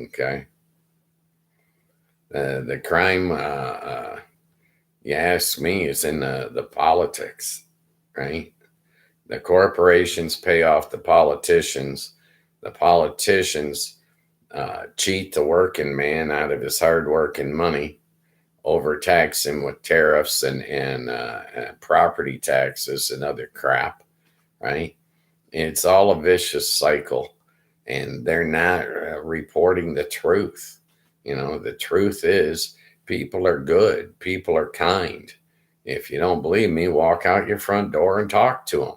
Okay. The crime, you ask me, is in the politics, right? The corporations pay off the politicians. The politicians cheat the working man out of his hard work and money, overtax him with tariffs and property taxes and other crap, right? It's all a vicious cycle, and they're not reporting the truth. The truth is people are good. People are kind. If you don't believe me, walk out your front door and talk to them.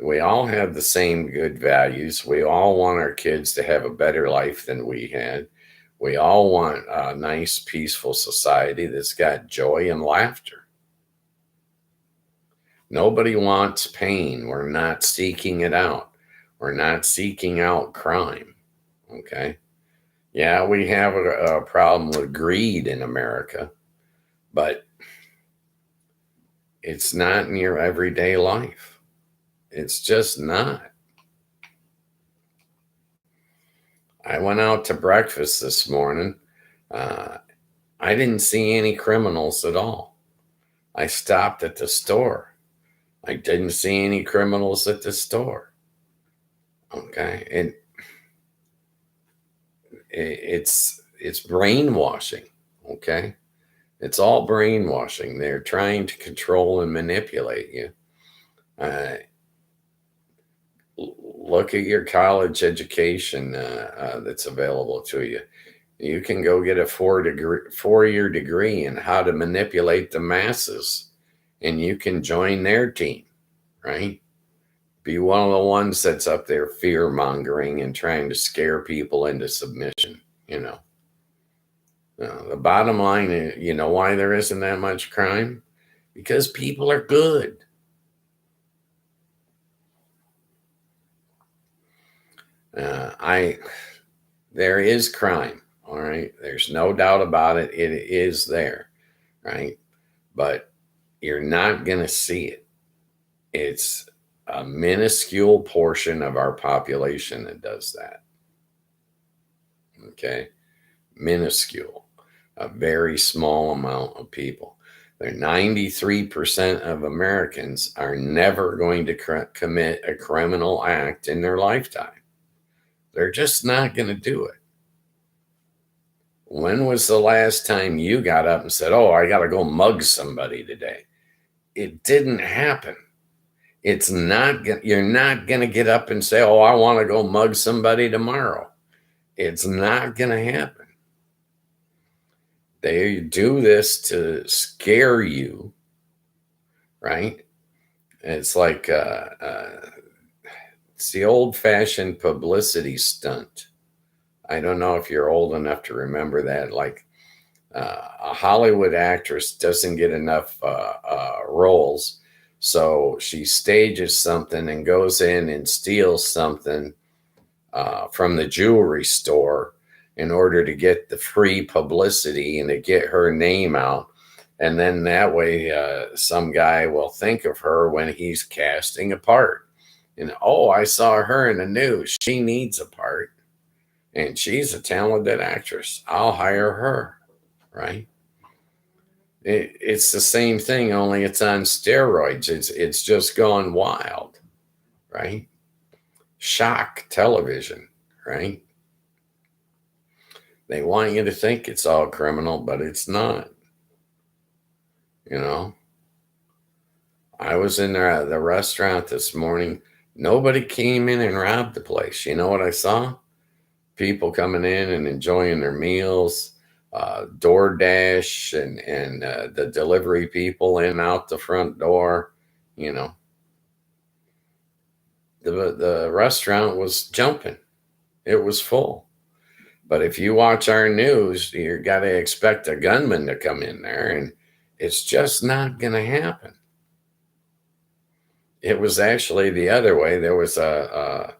We all have the same good values. We all want our kids to have a better life than we had. We all want a nice, peaceful society that's got joy and laughter. Nobody wants pain. We're not seeking it out. We're not seeking out crime. Okay. Yeah, we have a problem with greed in America, but it's not in your everyday life. It's just not. I went out to breakfast this morning. I didn't see any criminals at all. I stopped at the store. I didn't see any criminals at the store. Okay. And it's brainwashing. Okay. It's all brainwashing. They're trying to control and manipulate you. Look at your college education that's available to you. You can go get a 4-year degree in how to manipulate the masses, and you can join their team, right? Be one of the ones that's up there fear mongering and trying to scare people into submission. The bottom line is, why there isn't that much crime? Because people are good. There is crime. All right. There's no doubt about it. It is there. Right. But you're not going to see it. It's a minuscule portion of our population that does that. Okay. Minuscule. A very small amount of people. 93% of Americans are never going to commit a criminal act in their lifetime. They're just not going to do it. When was the last time you got up and said, "Oh, I got to go mug somebody today"? It didn't happen. It's not, you're not going to get up and say, "Oh, I want to go mug somebody tomorrow." It's not going to happen. They do this to scare you, right? It's like, it's the old fashioned publicity stunt. I don't know if you're old enough to remember that. Like, a Hollywood actress doesn't get enough roles, so she stages something and goes in and steals something from the jewelry store in order to get the free publicity and to get her name out. And then that way, some guy will think of her when he's casting a part. And, "Oh, I saw her in the news. She needs a part. And she's a talented actress. I'll hire her." Right? It's the same thing, only it's on steroids. It's just gone wild, right? Shock television, right? They want you to think it's all criminal, but it's not. You know, I was in the restaurant this morning. Nobody came in and robbed the place. You know what I saw? People coming in and enjoying their meals, DoorDash and the delivery people in and out the front door. You know, the restaurant was jumping. It was full. But if you watch our news, you got to expect a gunman to come in there, and it's just not going to happen. It was actually the other way. There was a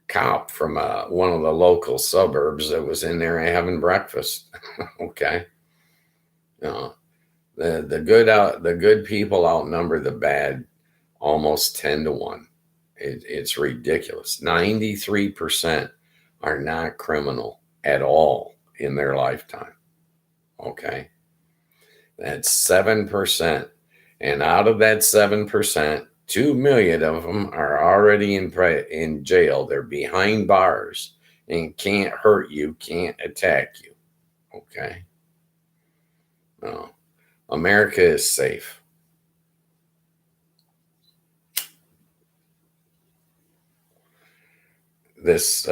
cop from one of the local suburbs that was in there having breakfast. Okay, you know, the good people outnumber the bad almost 10-1. It's ridiculous. 93% are not criminal at all in their lifetime. Okay, that's 7%, and out of that 7%, 2 million of them are already in jail. They're behind bars and can't hurt you, can't attack you. Okay. No. America is safe. This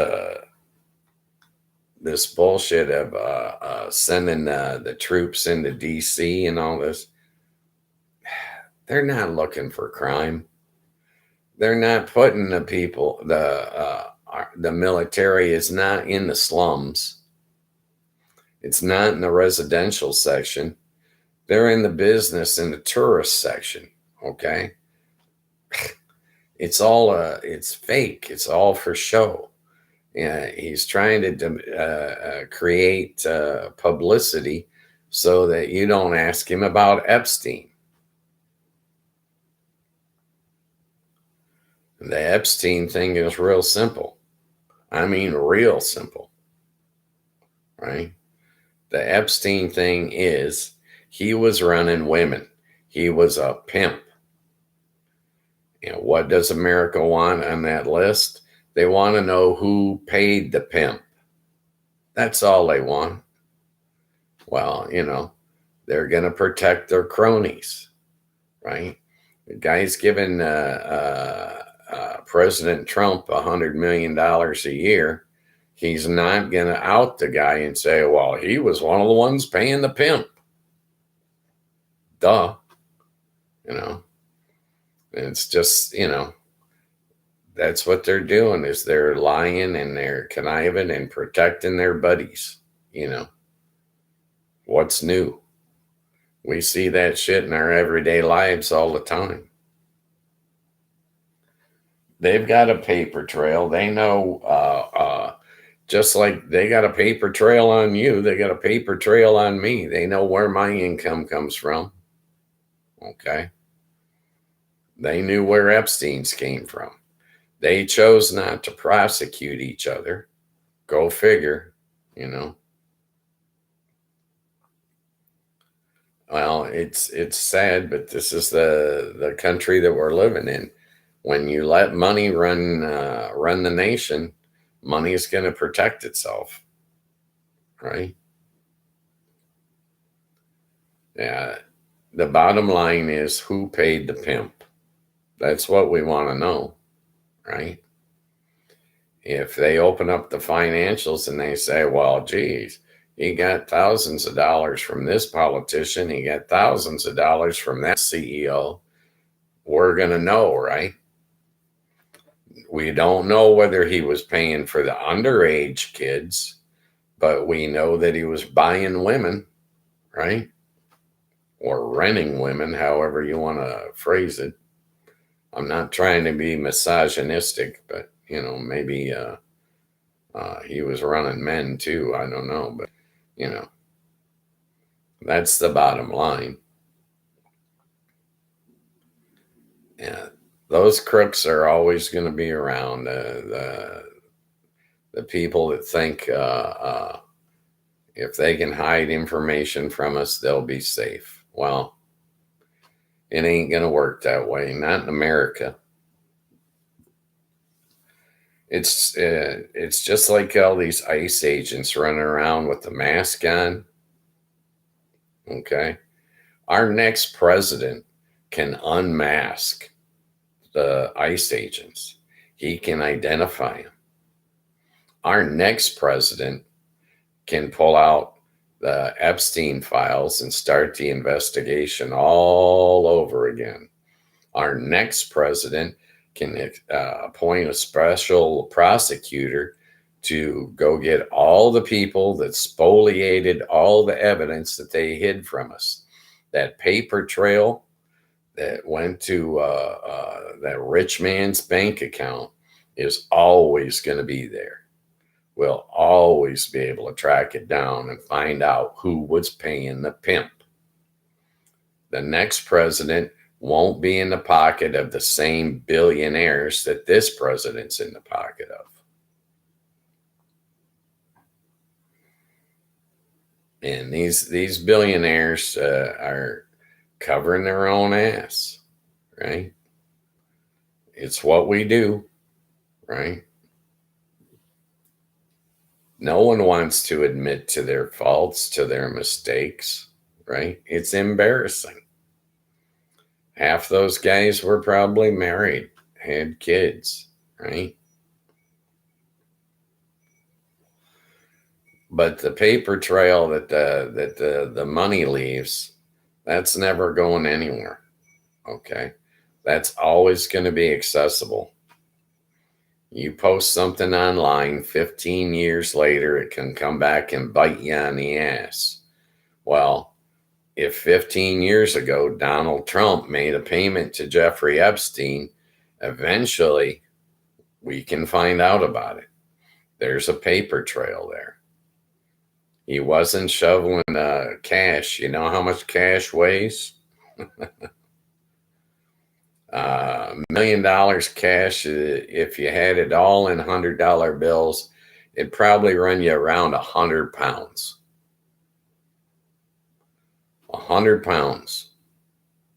this bullshit of sending the troops into DC and all this, they're not looking for crime. They're not putting the people, the military is not in the slums. It's not in the residential section. They're in the business in the tourist section. Okay. It's all, it's fake. It's all for show. Yeah, he's trying to create publicity so that you don't ask him about Epstein. The Epstein thing is real simple. I mean, real simple, right? The Epstein thing is he was running women. He was a pimp. And what does America want on that list? They want to know who paid the pimp. That's all they want. Well, you know, they're going to protect their cronies, right? The guy's giving President Trump $100 million a year. He's not going to out the guy and say, "Well, he was one of the ones paying the pimp." Duh. You know, it's just, you know, that's what they're doing, is they're lying and they're conniving and protecting their buddies. You know, what's new? We see that shit in our everyday lives all the time. They've got a paper trail. They know, just like they got a paper trail on you, they got a paper trail on me. They know where my income comes from. Okay. They knew where Epstein's came from. They chose not to prosecute each other. Go figure, you know. Well, it's sad, but this is the country that we're living in. When you let money run the nation, money is going to protect itself, right? Yeah. The bottom line is who paid the pimp. That's what we want to know, right? If they open up the financials and they say, well, geez, he got thousands of dollars from this politician, he got thousands of dollars from that CEO, we're going to know, right? We don't know whether he was paying for the underage kids, but we know that he was buying women, right? Or renting women, however you want to phrase it. I'm not trying to be misogynistic, but maybe he was running men too. I don't know, but you know, that's the bottom line. Yeah, those crooks are always going to be around. The people that think if they can hide information from us, they'll be safe. Well, it ain't going to work that way. Not in America. It's just like all these ICE agents running around with the mask on. Okay, our next president can unmask the ICE agents. He can identify them. Our next president can pull out the Epstein files and start the investigation all over again. Our next president can appoint a special prosecutor to go get all the people that spoliated all the evidence that they hid from us. That paper trail that went to that rich man's bank account is always going to be there. We'll always be able to track it down and find out who was paying the pimp. The next president won't be in the pocket of the same billionaires that this president's in the pocket of. And these billionaires are covering their own ass, right? It's what we do, right? No one wants to admit to their faults, to their mistakes, right? It's embarrassing. Half those guys were probably married, had kids, right? But the paper trail that the money leaves, that's never going anywhere. Okay, that's always going to be accessible. You post something online, 15 years later, it can come back and bite you on the ass. Well, if 15 years ago Donald Trump made a payment to Jeffrey Epstein, eventually we can find out about it. There's a paper trail there. He wasn't shoveling cash. You know how much cash weighs? $1 million cash, if you had it all in $100 bills, it'd probably run you around 100 pounds. 100 pounds.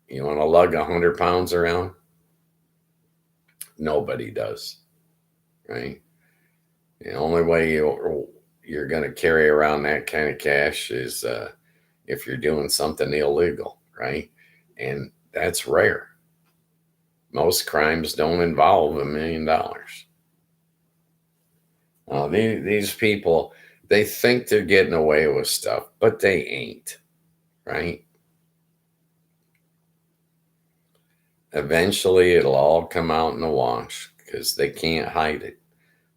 You want to lug 100 pounds around? Nobody does, right? The only way you're going to carry around that kind of cash is if you're doing something illegal, right? And that's rare. Most crimes don't involve $1 million. These people, they think they're getting away with stuff, but they ain't, right? Eventually, it'll all come out in the wash because they can't hide it.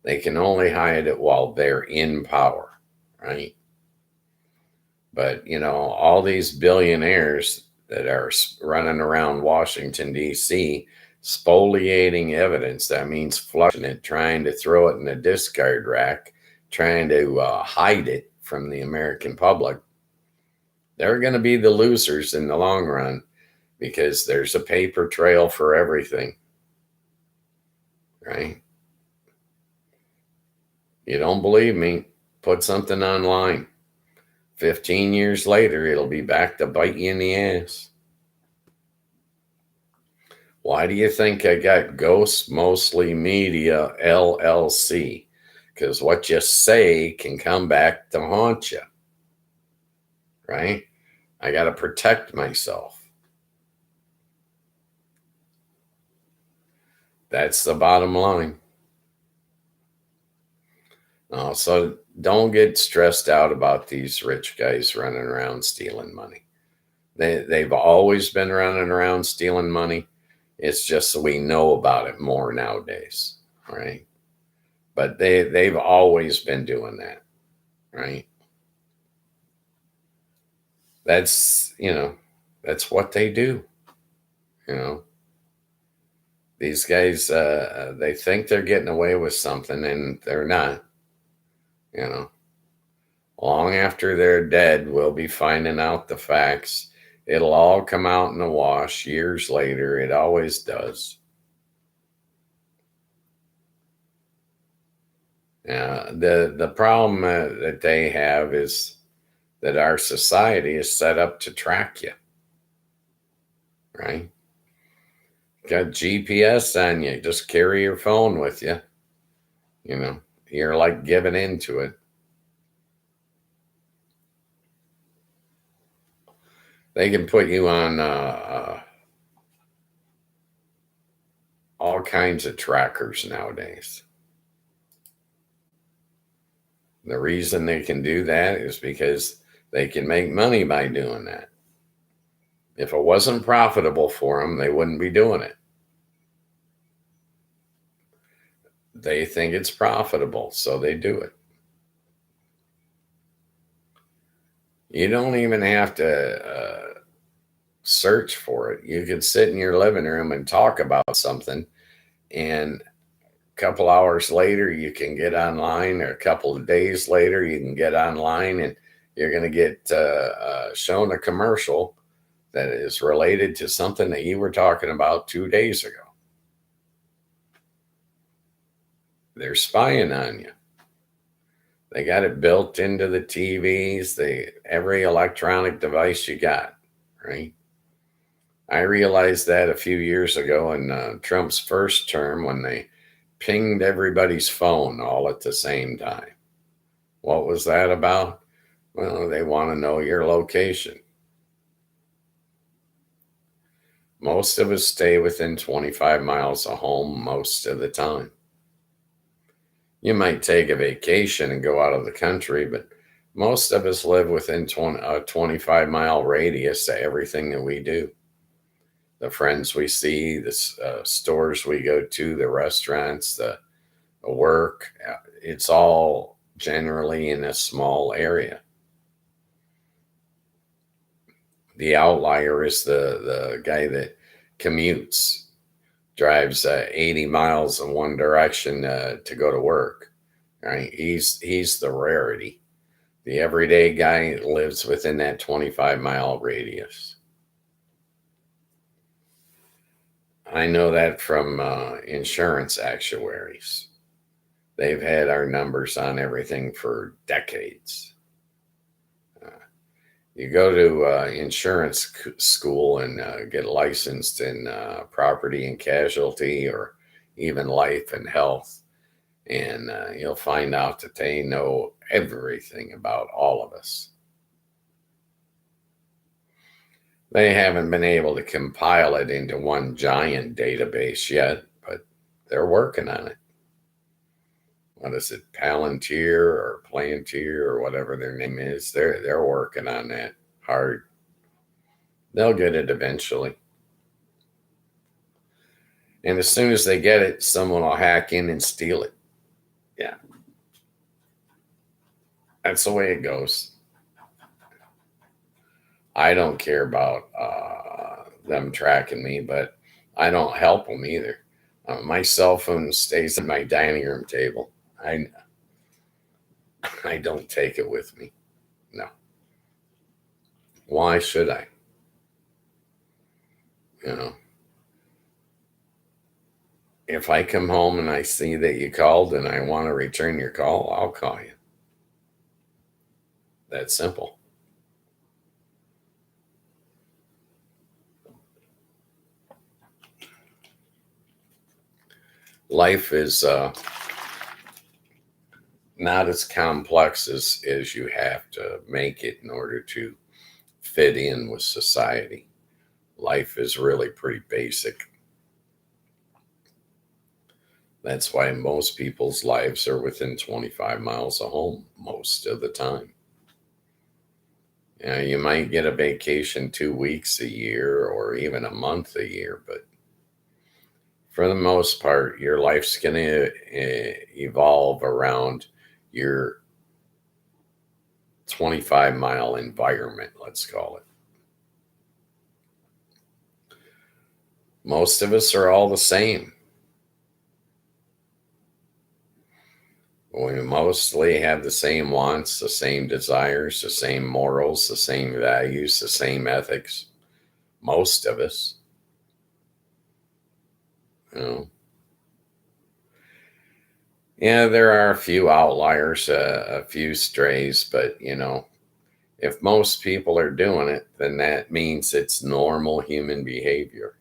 They can only hide it while they're in power, right? But, all these billionaires that are running around Washington, D.C., spoliating evidence, that means flushing it, trying to throw it in a discard rack, trying to hide it from the American public, they're going to be the losers in the long run because there's a paper trail for everything, right? You don't believe me? Put something online. 15 years later, it'll be back to bite you in the ass. Why do you think I got Ghost Mostly Media LLC? Because what you say can come back to haunt you, right? I got to protect myself. That's the bottom line. So don't get stressed out about these rich guys running around stealing money. They've always been running around stealing money. It's just that we know about it more nowadays, right? But they've always been doing that, right? That's, that's what they do. These guys, they think they're getting away with something and they're not. Long after they're dead, we'll be finding out the facts. It'll all come out in the wash years later. It always does. The problem that they have is that our society is set up to track you, right? Got GPS on you. Just carry your phone with you. You're like giving into it. They can put you on all kinds of trackers nowadays. The reason they can do that is because they can make money by doing that. If it wasn't profitable for them, they wouldn't be doing it. They think it's profitable, so they do it. You don't even have to search for it. You could sit in your living room and talk about something, and a couple hours later, you can get online, or a couple of days later, you can get online, and you're going to get shown a commercial that is related to something that you were talking about 2 days ago. They're spying on you. They got it built into the TVs, every electronic device you got, right? I realized that a few years ago in Trump's first term when they pinged everybody's phone all at the same time. What was that about? Well, they want to know your location. Most of us stay within 25 miles of home most of the time. You might take a vacation and go out of the country, but most of us live within a 25-mile radius to everything that we do. The friends we see, the stores we go to, the restaurants, the work, it's all generally in a small area. The outlier is the guy that commutes, drives 80 miles in one direction to go to work. Right? He's the rarity. The everyday guy lives within that 25-mile radius. I know that from insurance actuaries. They've had our numbers on everything for decades. You go to insurance school and get licensed in property and casualty, or even life and health, and you'll find out that they know everything about all of us. They haven't been able to compile it into one giant database yet, but they're working on it. What is it, Palantir or Plantier or whatever their name is? They're working on that hard. They'll get it eventually. And as soon as they get it, someone will hack in and steal it. Yeah. That's the way it goes. I don't care about them tracking me, but I don't help them either. My cell phone stays at my dining room table. I don't take it with me. No. Why should I? If I come home and I see that you called and I want to return your call, I'll call you. That's simple. life is not as complex as you have to make it in order to fit in with society. Life is really pretty basic. That's why most people's lives are within 25 miles of home most of the time. You know, you might get a vacation 2 weeks a year or even a month a year, but for the most part, your life's going to evolve around your 25-mile environment, let's call it. Most of us are all the same. We mostly have the same wants, the same desires, the same morals, the same values, the same ethics. Most of us, you know. Yeah, there are a few outliers, a few strays, but if most people are doing it, then that means it's normal human behavior.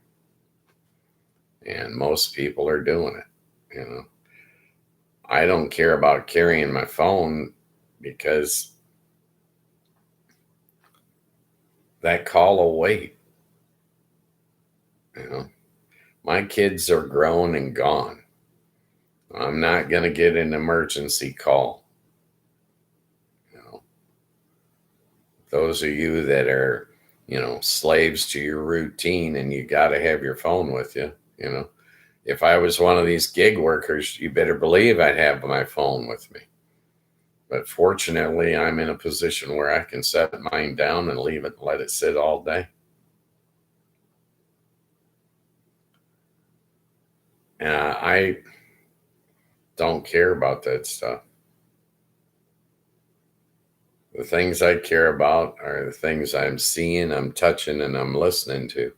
And most people are doing it. I don't care about carrying my phone because that call will wait. My kids are grown and gone. I'm not going to get an emergency call. Those of you that are, slaves to your routine and you got to have your phone with you, If I was one of these gig workers, you better believe I'd have my phone with me. But fortunately, I'm in a position where I can set mine down and leave it, let it sit all day. And I don't care about that stuff. The things I care about are the things I'm seeing, I'm touching, and I'm listening to.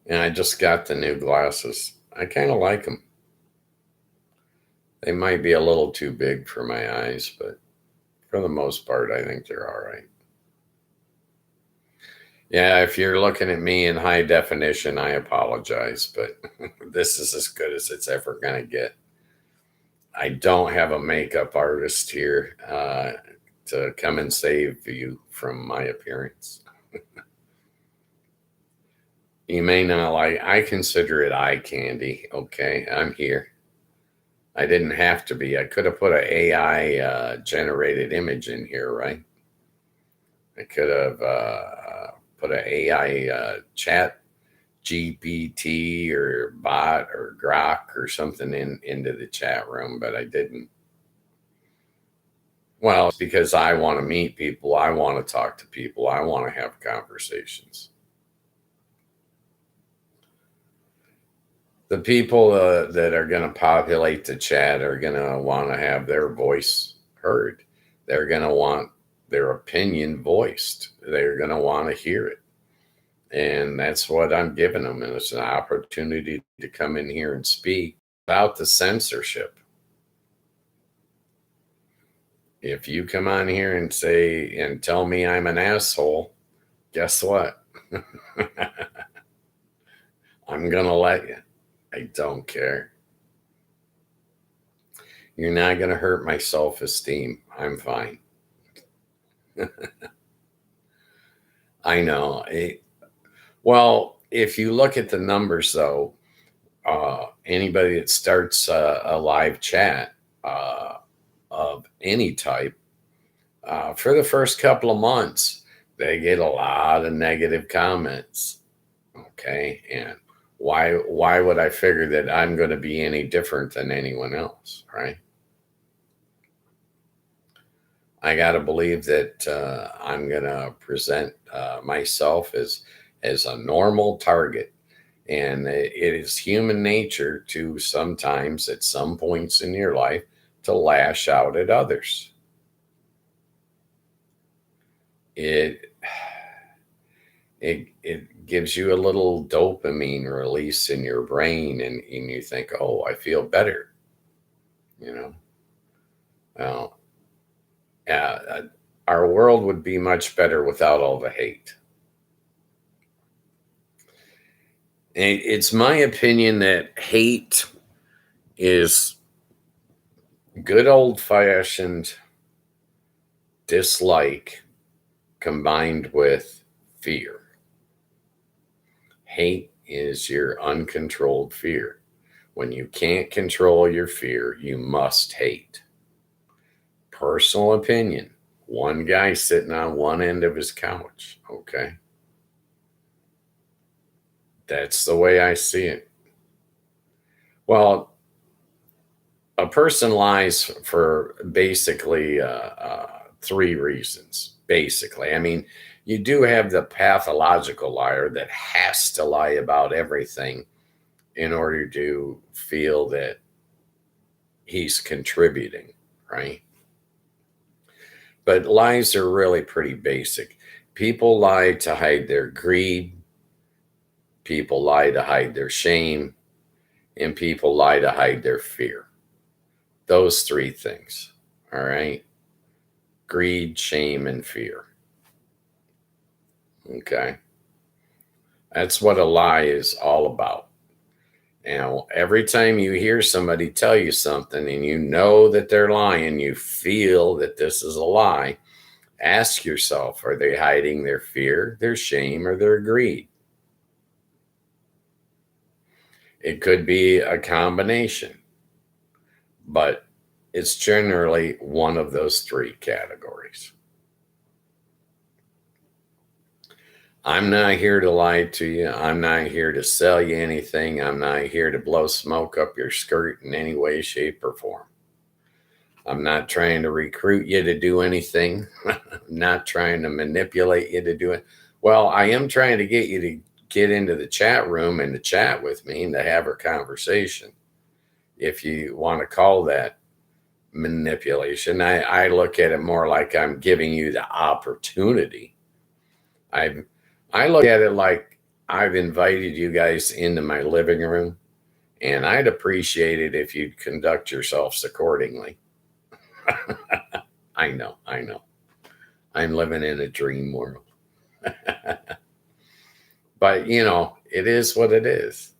And I just got the new glasses. I kind of like them. They might be a little too big for my eyes, but for the most part, I think they're all right. Yeah, if you're looking at me in high definition, I apologize, but this is as good as it's ever going to get. I don't have a makeup artist here to come and save you from my appearance. You may not like, I consider it eye candy. Okay, I'm here. I didn't have to be. I could have put an AI generated image in here, right? I could have put an AI chat GPT or bot or Grok or something into the chat room, but I didn't. Well, it's because I want to meet people. I want to talk to people. I want to have conversations. The people that are going to populate the chat are going to want to have their voice heard. They're going to want their opinion voiced. They're going to want to hear it. And that's what I'm giving them. And it's an opportunity to come in here and speak without the censorship. If you come on here and say and tell me I'm an asshole, guess what? I'm going to let you. I don't care. You're not going to hurt my self-esteem. I'm fine. I know. Well, if you look at the numbers, though, anybody that starts a live chat of any type, for the first couple of months, they get a lot of negative comments. Okay. And why would I figure that I'm going to be any different than anyone else? Right. I got to believe that I'm going to present myself as a normal target. And it is human nature to sometimes, at some points in your life, to lash out at others. It gives you a little dopamine release in your brain, and you think, oh, I feel better. Well, our world would be much better without all the hate. It's my opinion that hate is good old-fashioned dislike combined with fear. Hate is your uncontrolled fear. When you can't control your fear, you must hate. Personal opinion. One guy sitting on one end of his couch, okay? That's the way I see it. Well, a person lies for basically three reasons. Basically, I mean, you do have the pathological liar that has to lie about everything in order to feel that he's contributing, right? But lies are really pretty basic. People lie to hide their greed, people lie to hide their shame, and people lie to hide their fear. Those three things, all right? Greed, shame, and fear. Okay. That's what a lie is all about. Now, every time you hear somebody tell you something and you know that they're lying, you feel that this is a lie, ask yourself, are they hiding their fear, their shame, or their greed? It could be a combination, but it's generally one of those three categories. I'm not here to lie to you. I'm not here to sell you anything. I'm not here to blow smoke up your skirt in any way, shape, or form. I'm not trying to recruit you to do anything. I'm not trying to manipulate you to do it. Well, I am trying to get you to get into the chat room and to chat with me and to have a conversation. If you want to call that manipulation, I look at it more like I'm giving you the opportunity. I look at it like I've invited you guys into my living room, and I'd appreciate it if you'd conduct yourselves accordingly. I know. I'm living in a dream world. But, it is what it is.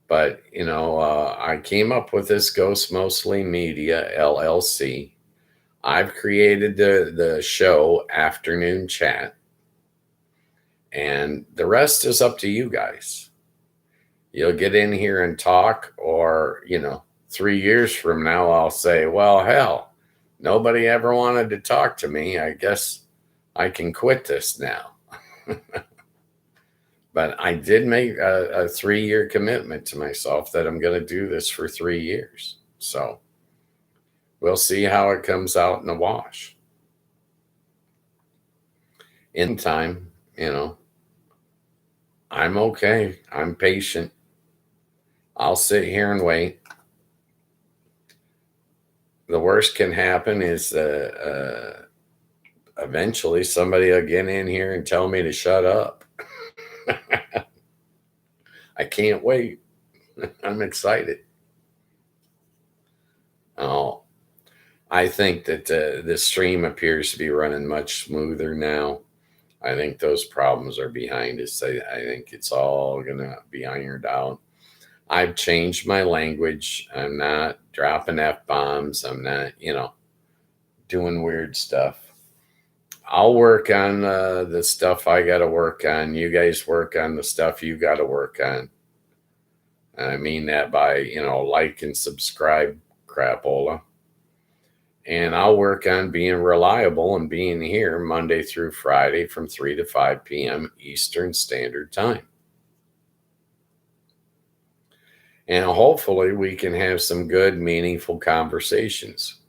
But, I came up with this Ghost Mostly Media LLC. I've created the show Afternoon Chat. And the rest is up to you guys. You'll get in here and talk, or, 3 years from now, I'll say, well, hell, nobody ever wanted to talk to me. I guess I can quit this now. But I did make a 3-year commitment to myself that I'm going to do this for 3 years. So we'll see how it comes out in the wash. In time, I'm okay. I'm patient. I'll sit here and wait. The worst can happen is eventually somebody will get in here and tell me to shut up. I can't wait. I'm excited. Oh, I think that the stream appears to be running much smoother now. I think those problems are behind us. I think it's all going to be ironed out. I've changed my language. I'm not dropping F-bombs. I'm not, doing weird stuff. I'll work on the stuff I got to work on. You guys work on the stuff you got to work on. I mean that by, like and subscribe, crapola. And I'll work on being reliable and being here Monday through Friday from 3 to 5 p.m. Eastern Standard Time. And hopefully we can have some good, meaningful conversations.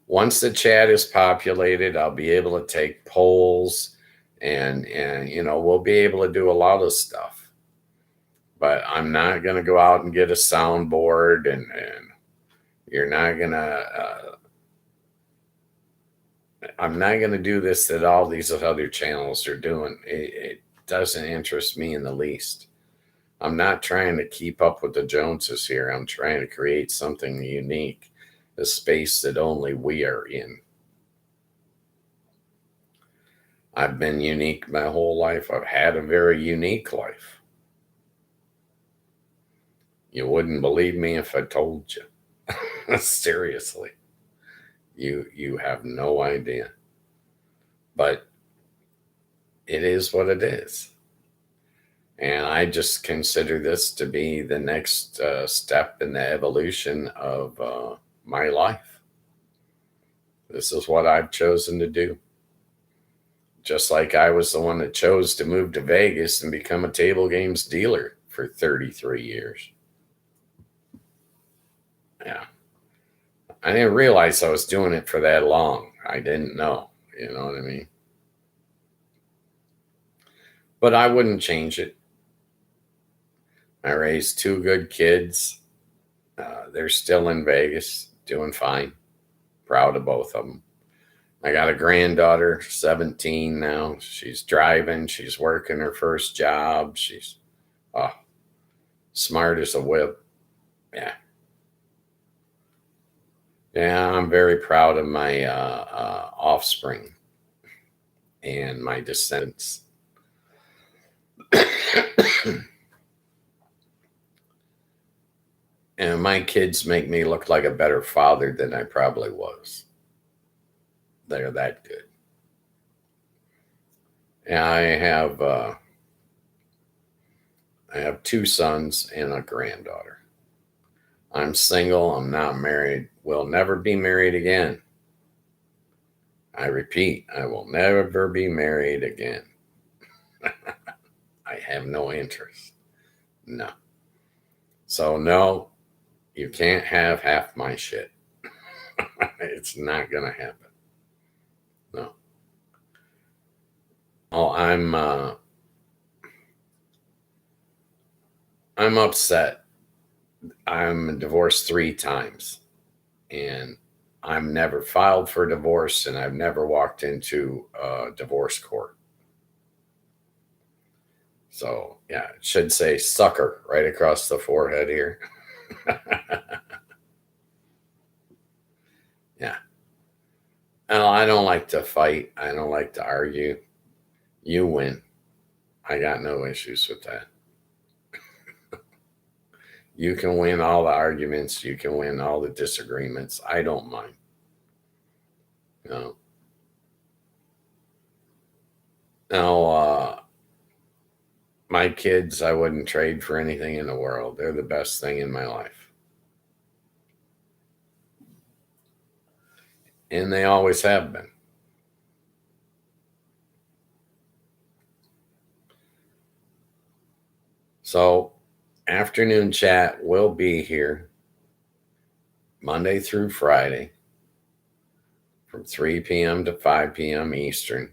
Once the chat is populated, I'll be able to take polls and we'll be able to do a lot of stuff. But I'm not going to go out and get a soundboard, and you're not going to I'm not going to do this that all these other channels are doing. It doesn't interest me in the least. I'm not trying to keep up with the Joneses here. I'm trying to create something unique, a space that only we are in. I've been unique my whole life. I've had a very unique life. You wouldn't believe me if I told you. Seriously. You have no idea. But it is what it is. And I just consider this to be the next step in the evolution of my life. This is what I've chosen to do. Just like I was the one that chose to move to Vegas and become a table games dealer for 33 years. Yeah. I didn't realize I was doing it for that long. I didn't know. You know what I mean? But I wouldn't change it. I raised two good kids. They're still in Vegas, doing fine. Proud of both of them. I got a granddaughter, 17 now. She's driving. She's working her first job. She's smart as a whip. Yeah. Yeah, I'm very proud of my offspring and my descendants. And my kids make me look like a better father than I probably was. They're that good. And I have two sons and a granddaughter. I'm single. I'm not married. Will never be married again. I repeat, I will never be married again. I have no interest. No. So, no, you can't have half my shit. It's not going to happen. No. Oh, I'm upset. I'm divorced 3 times, and I'm never filed for divorce, and I've never walked into a divorce court. So, yeah, it should say sucker right across the forehead here. Yeah. I don't like to fight. I don't like to argue. You win. I got no issues with that. You can win all the arguments. You can win all the disagreements. I don't mind. No. Now, my kids, I wouldn't trade for anything in the world. They're the best thing in my life. And they always have been. So, afternoon chat will be here Monday through Friday from 3 p.m. to 5 p.m. Eastern.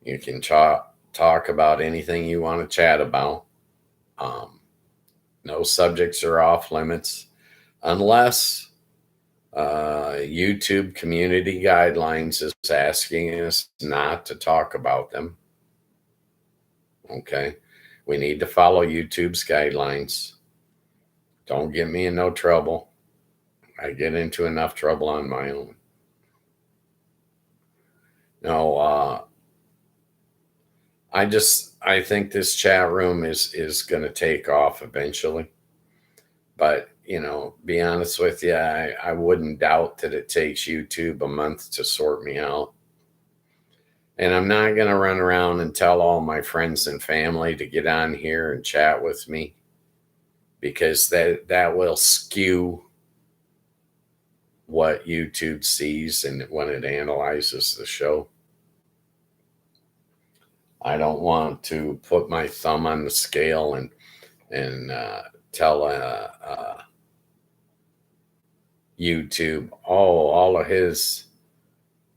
You can talk about anything you want to chat about. No subjects are off limits unless YouTube community guidelines is asking us not to talk about them. Okay. We need to follow YouTube's guidelines. Don't get me in no trouble. I get into enough trouble on my own. No, I think this chat room is going to take off eventually. But, be honest with you, I wouldn't doubt that it takes YouTube a month to sort me out. And I'm not going to run around and tell all my friends and family to get on here and chat with me, because that will skew what YouTube sees and when it analyzes the show. I don't want to put my thumb on the scale and tell YouTube, all of his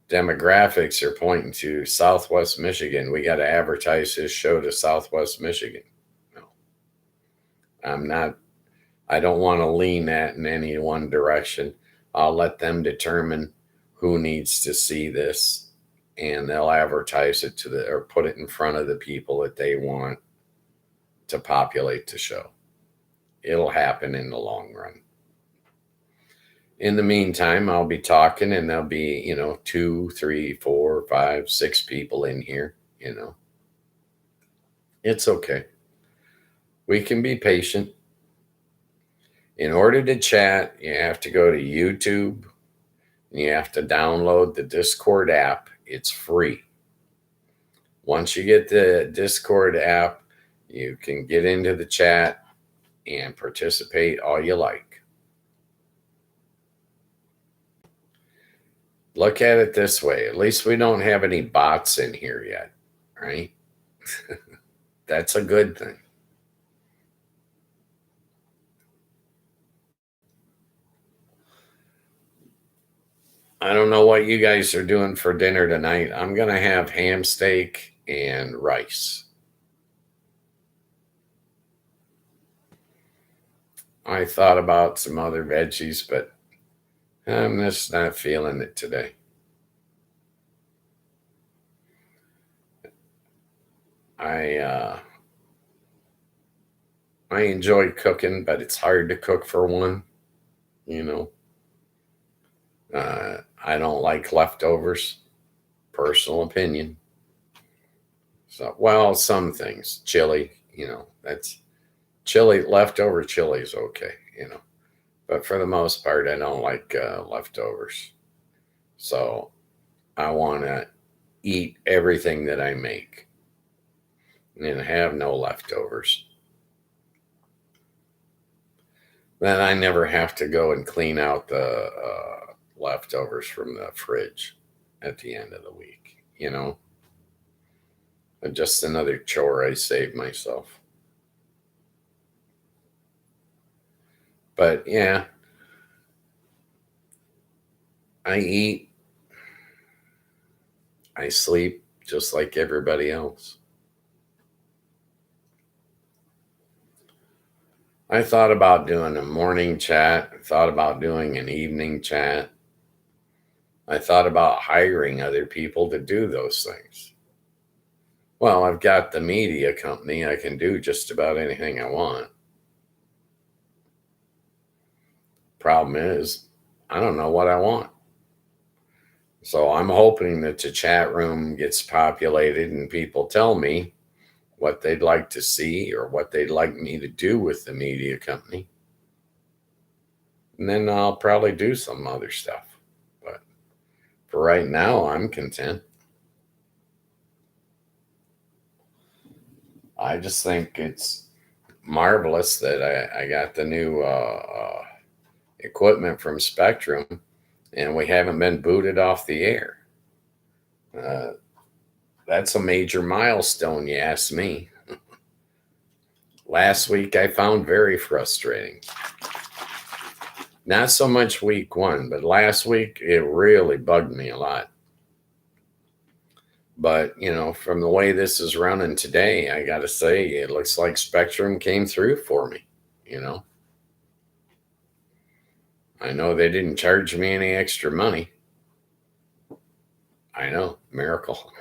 demographics are pointing to Southwest Michigan. We got to advertise his show to Southwest Michigan. No, I don't want to lean that in any one direction. I'll let them determine who needs to see this, and they'll advertise it or put it in front of the people that they want to populate the show. It'll happen in the long run. In the meantime, I'll be talking, and there'll be, 2, 3, 4, 4, 5, 6 people in here, It's okay. We can be patient. In order to chat, you have to go to YouTube and you have to download the Discord app. It's free. Once you get the Discord app, you can get into the chat and participate all you like. Look at it this way. At least we don't have any bots in here yet, right? That's a good thing. I don't know what you guys are doing for dinner tonight. I'm going to have ham steak and rice. I thought about some other veggies, but I'm just not feeling it today. I enjoy cooking, but it's hard to cook for one, I don't like leftovers, personal opinion. So, well, some things, chili, that's leftover chili is okay, but for the most part, I don't like leftovers. So I want to eat everything that I make and have no leftovers. Then I never have to go and clean out the leftovers from the fridge at the end of the week, Just another chore I save myself. But yeah, I eat, I sleep just like everybody else. I thought about doing a morning chat. I thought about doing an evening chat. I thought about hiring other people to do those things. Well, I've got the media company. I can do just about anything I want. Problem is, I don't know what I want. So I'm hoping that the chat room gets populated and people tell me what they'd like to see or what they'd like me to do with the media company. And then I'll probably do some other stuff. But for right now, I'm content. I just think it's marvelous that I got the new equipment from Spectrum and we haven't been booted off the air. That's a major milestone, you ask me. Last week I found very frustrating. Not so much week 1, but last week it really bugged me a lot. But, from the way this is running today, I got to say, it looks like Spectrum came through for me, I know they didn't charge me any extra money. I know, miracle.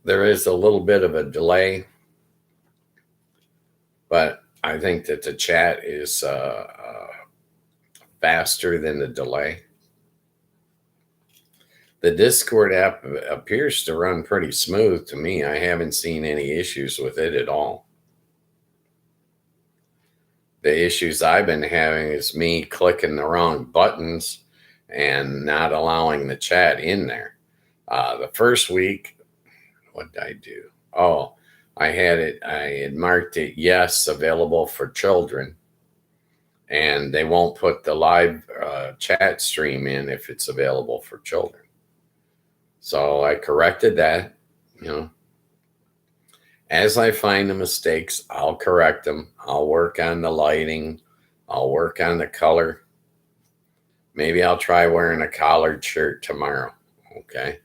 There is a little bit of a delay, but I think that the chat is faster than the delay. The Discord app appears to run pretty smooth to me. I haven't seen any issues with it at all. The issues I've been having is me clicking the wrong buttons and not allowing the chat in there. The first week, what did I do? Oh, I had marked it yes, available for children. And they won't put the live chat stream in if it's available for children. So I corrected that, As I find the mistakes, I'll correct them. I'll work on the lighting. I'll work on the color. Maybe I'll try wearing a collared shirt tomorrow. Okay.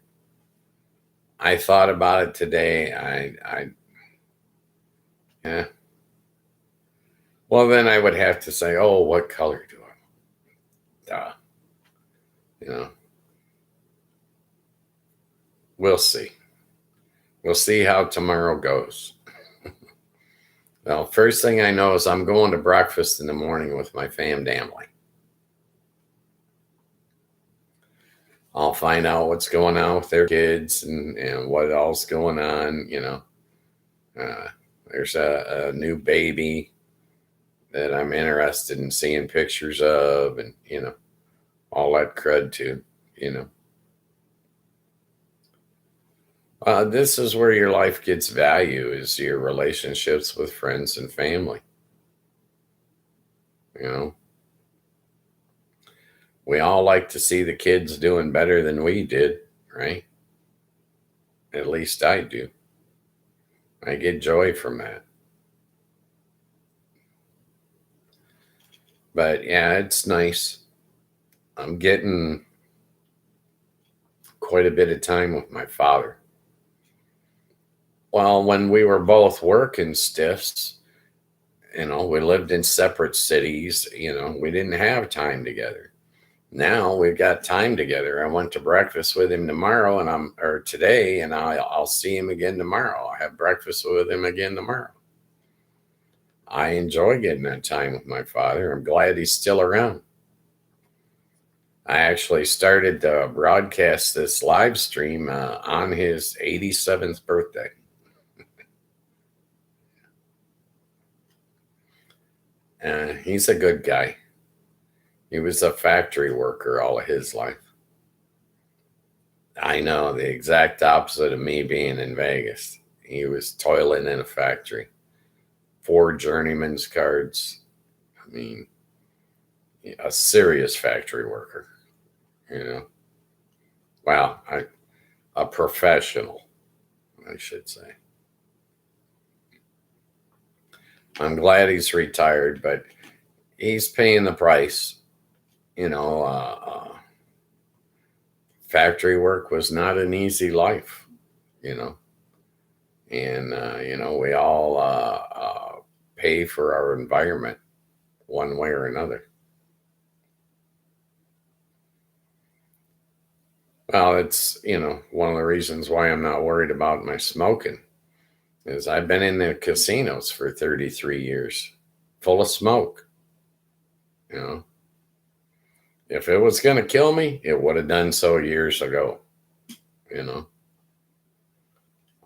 I thought about it today. Yeah. Well, then I would have to say, oh, what color do I want? We'll see. We'll see how tomorrow goes. Well, first thing I know is I'm going to breakfast in the morning with my family. I'll find out what's going on with their kids and what else going on. Uh, there's a new baby that I'm interested in seeing pictures of, and all that crud too. You know, this is where your life gets value, is your relationships with friends and family. You know, we all like to see the kids doing better than we did, right? At least I do. I get joy from that. But yeah, it's nice. I'm getting quite a bit of time with my father. Well, when we were both working stiffs, we lived in separate cities, we didn't have time together. Now we've got time together. I went to breakfast with him tomorrow or today, and I'll see him again tomorrow. I'll have breakfast with him again tomorrow. I enjoy getting that time with my father. I'm glad he's still around. I actually started to broadcast this live stream on his 87th birthday. He's a good guy. He was a factory worker all of his life. I know, the exact opposite of me being in Vegas. He was toiling in a factory. 4 journeyman's cards. I mean, a serious factory worker, you know. Wow, a professional, I should say. I'm glad he's retired, but he's paying the price. Factory work was not an easy life, you know. And, we all pay for our environment one way or another. Well, it's, one of the reasons why I'm not worried about my smoking is I've been in the casinos for 33 years, full of smoke. You know, if it was going to kill me, it would have done so years ago. You know,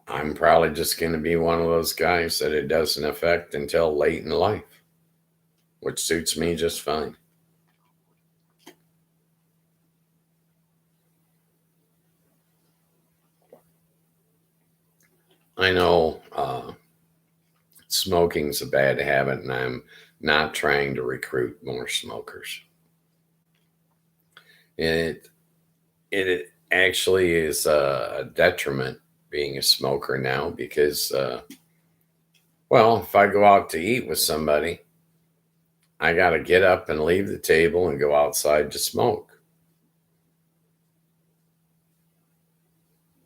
I'm probably just going to be one of those guys that it doesn't affect until late in life, which suits me just fine. I know smoking's a bad habit, and I'm not trying to recruit more smokers. It it actually is a detriment being a smoker now because, well, if I go out to eat with somebody, I got to get up and leave the table and go outside to smoke.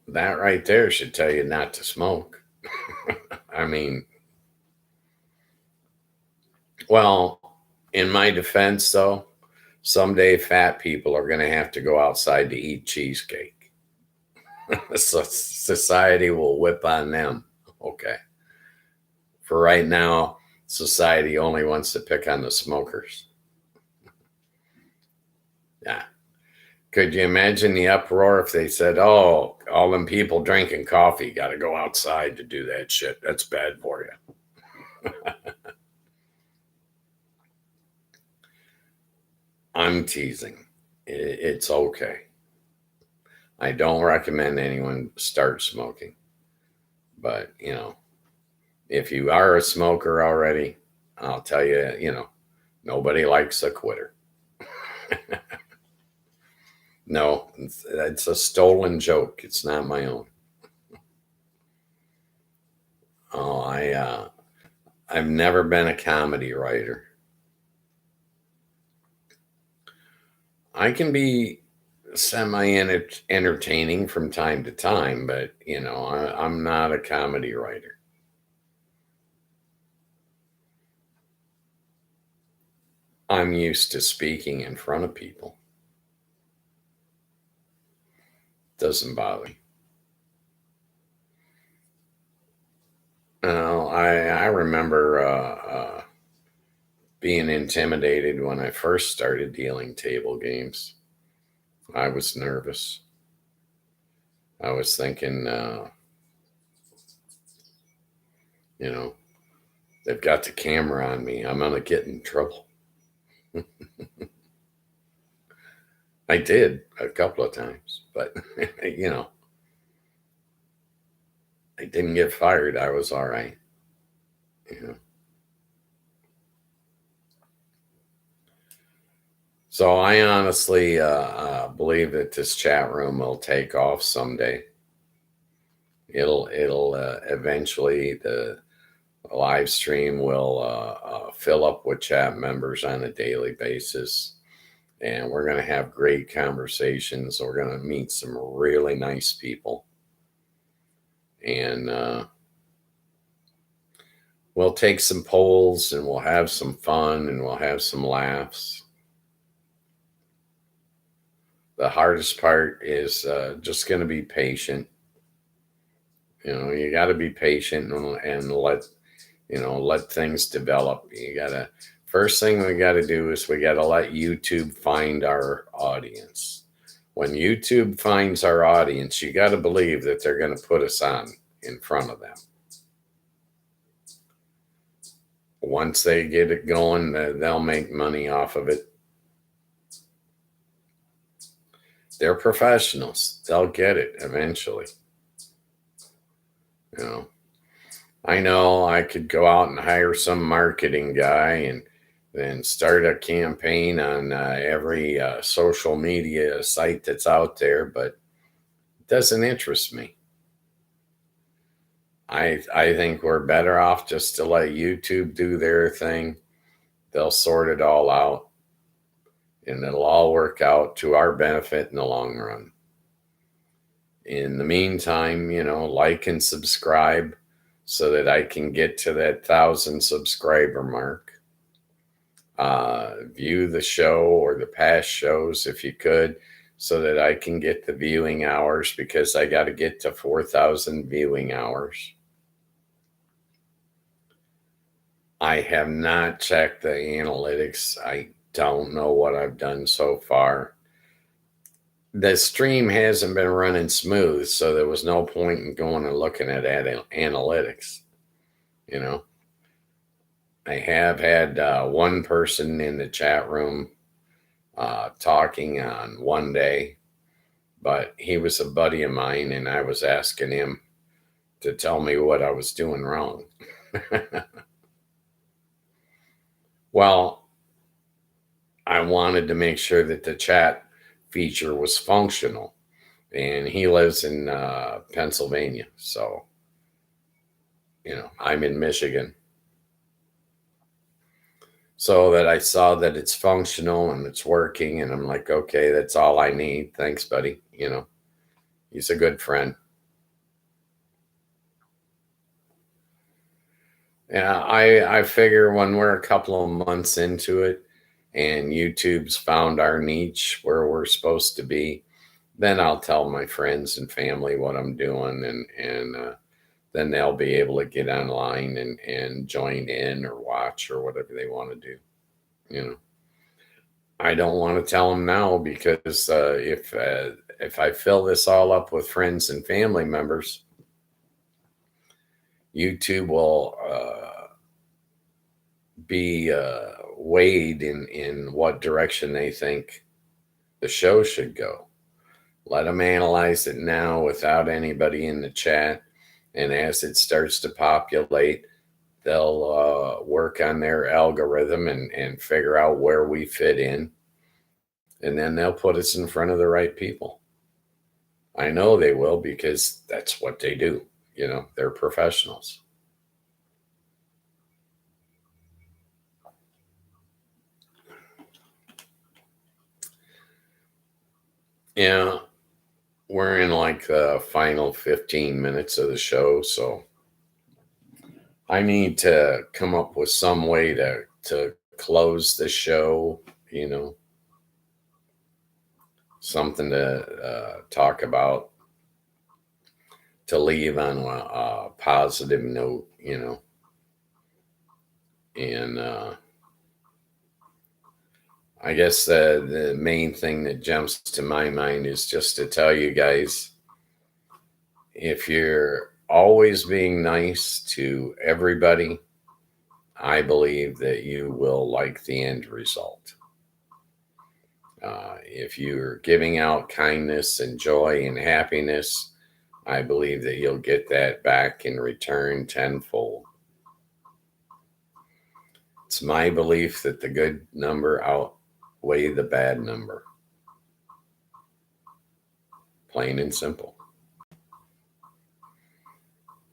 That right there should tell you not to smoke. I mean, well, in my defense, though, someday fat people are going to have to go outside to eat cheesecake. So society will whip on them. Okay. For right now, society only wants to pick on the smokers. Yeah. Could you imagine the uproar if they said, "Oh, all them people drinking coffee got to go outside to do that shit. That's bad for you." I'm teasing. It's okay. I don't recommend anyone start smoking. But, if you are a smoker already, I'll tell you, nobody likes a quitter. No, it's a stolen joke. It's not my own. Oh, I've never been a comedy writer. I can be semi entertaining from time to time, but I'm not a comedy writer. I'm used to speaking in front of people. Doesn't bother me. Well, I remember being intimidated when I first started dealing table games. I was nervous. I was thinking, you know, they've got the camera on me. I'm going to get in trouble. I did a couple of times, but, you know, I didn't get fired. I was all right. You know. So I honestly believe that this chat room will take off someday. It'll eventually the live stream will fill up with chat members on a daily basis, and we're going to have great conversations. We're going to meet some really nice people, and we'll take some polls, and we'll have some fun, and we'll have some laughs. The hardest part is just going to be patient. You know, you got to be patient and let things develop. First thing we got to do is we got to let YouTube find our audience. When YouTube finds our audience, you got to believe that they're going to put us on in front of them. Once they get it going, they'll make money off of it. They're professionals. They'll get it eventually. I know I could go out and hire some marketing guy and start a campaign on every social media site that's out there, but it doesn't interest me. I think we're better off just to let YouTube do their thing. They'll sort it all out, and it'll all work out to our benefit in the long run. In the meantime, like and subscribe so that I can get to that 1,000 subscriber mark. View the show or the past shows if you could, so that I can get the viewing hours, because I got to get to 4,000 viewing hours. I have not checked the analytics. I don't know what I've done so far. The stream hasn't been running smooth, so there was no point in going and looking at analytics. I have had one person in the chat room talking on one day, but he was a buddy of mine, and I was asking him to tell me what I was doing wrong. Well, I wanted to make sure that the chat feature was functional, and he lives in Pennsylvania, so I'm in Michigan. So that I saw that it's functional and it's working, and I'm like, okay, that's all I need. Thanks, buddy. He's a good friend. Yeah, I figure when we're a couple of months into it and YouTube's found our niche where we're supposed to be, then I'll tell my friends and family what I'm doing, and then they'll be able to get online and join in or watch or whatever they want to do. I don't want to tell them now, because if I fill this all up with friends and family members, YouTube will be weighed in what direction they think the show should go. Let them analyze it now without anybody in the chat, and as it starts to populate, they'll work on their algorithm and figure out where we fit in, and then they'll put us in front of the right people. I know they will, because that's what they do. They're professionals. Yeah, we're in like the final 15 minutes of the show, so I need to come up with some way to close the show, something to talk about, to leave on a positive note. And I guess the main thing that jumps to my mind is just to tell you guys, if you're always being nice to everybody, I believe that you will like the end result. If you're giving out kindness and joy and happiness, I believe that you'll get that back in return tenfold. It's my belief that the good number outweigh the bad number. Plain and simple.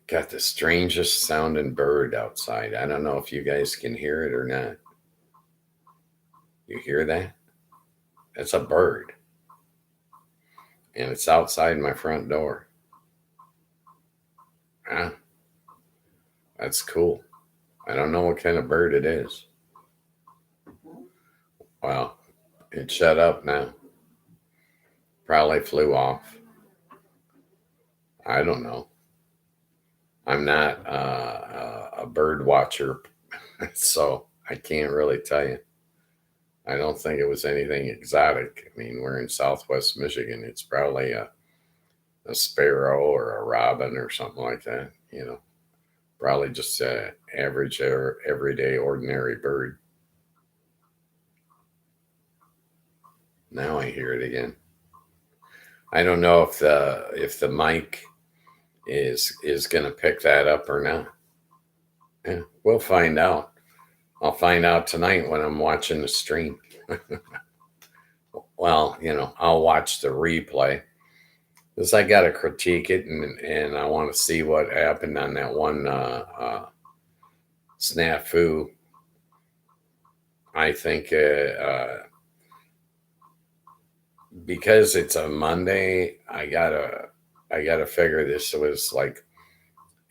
Got the strangest sounding bird outside. I don't know if you guys can hear it or not. You hear that? That's a bird. And it's outside my front door. Ah, that's cool. I don't know what kind of bird it is. Well, it shut up now. Probably flew off. I don't know. I'm not a bird watcher, so I can't really tell you. I don't think it was anything exotic. I mean, we're in Southwest Michigan. It's probably a sparrow or a robin or something like that. Probably just an average or everyday ordinary bird. Now I hear it again. I don't know if the mic is going to pick that up or not. Yeah, we'll find out. I'll find out tonight when I'm watching the stream. Well, I'll watch the replay because I got to critique it and I want to see what happened on that one snafu. I think because it's a Monday, I gotta figure this was like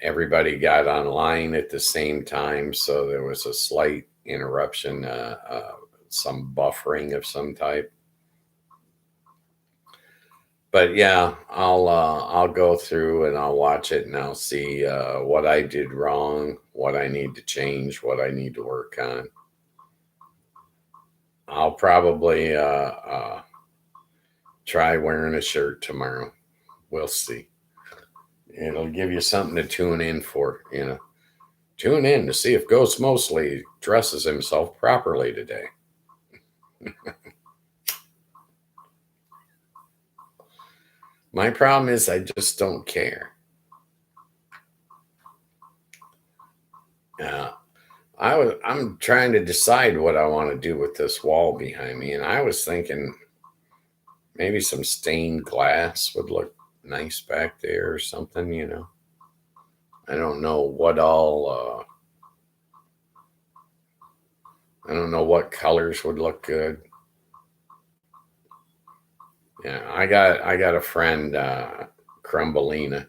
everybody got online at the same time, so there was a slight interruption, some buffering of some type. But yeah, I'll go through and I'll watch it and I'll see what I did wrong, what I need to change, what I need to work on. I'll probably try wearing a shirt tomorrow. We'll see. It'll give you something to tune in for, Tune in to see if Ghost Mosley dresses himself properly today. My problem is I just don't care. I'm trying to decide what I want to do with this wall behind me, and I was thinking maybe some stained glass would look nice back there or something, I don't know what all. I don't know what colors would look good. Yeah, I got a friend, Crumbelina.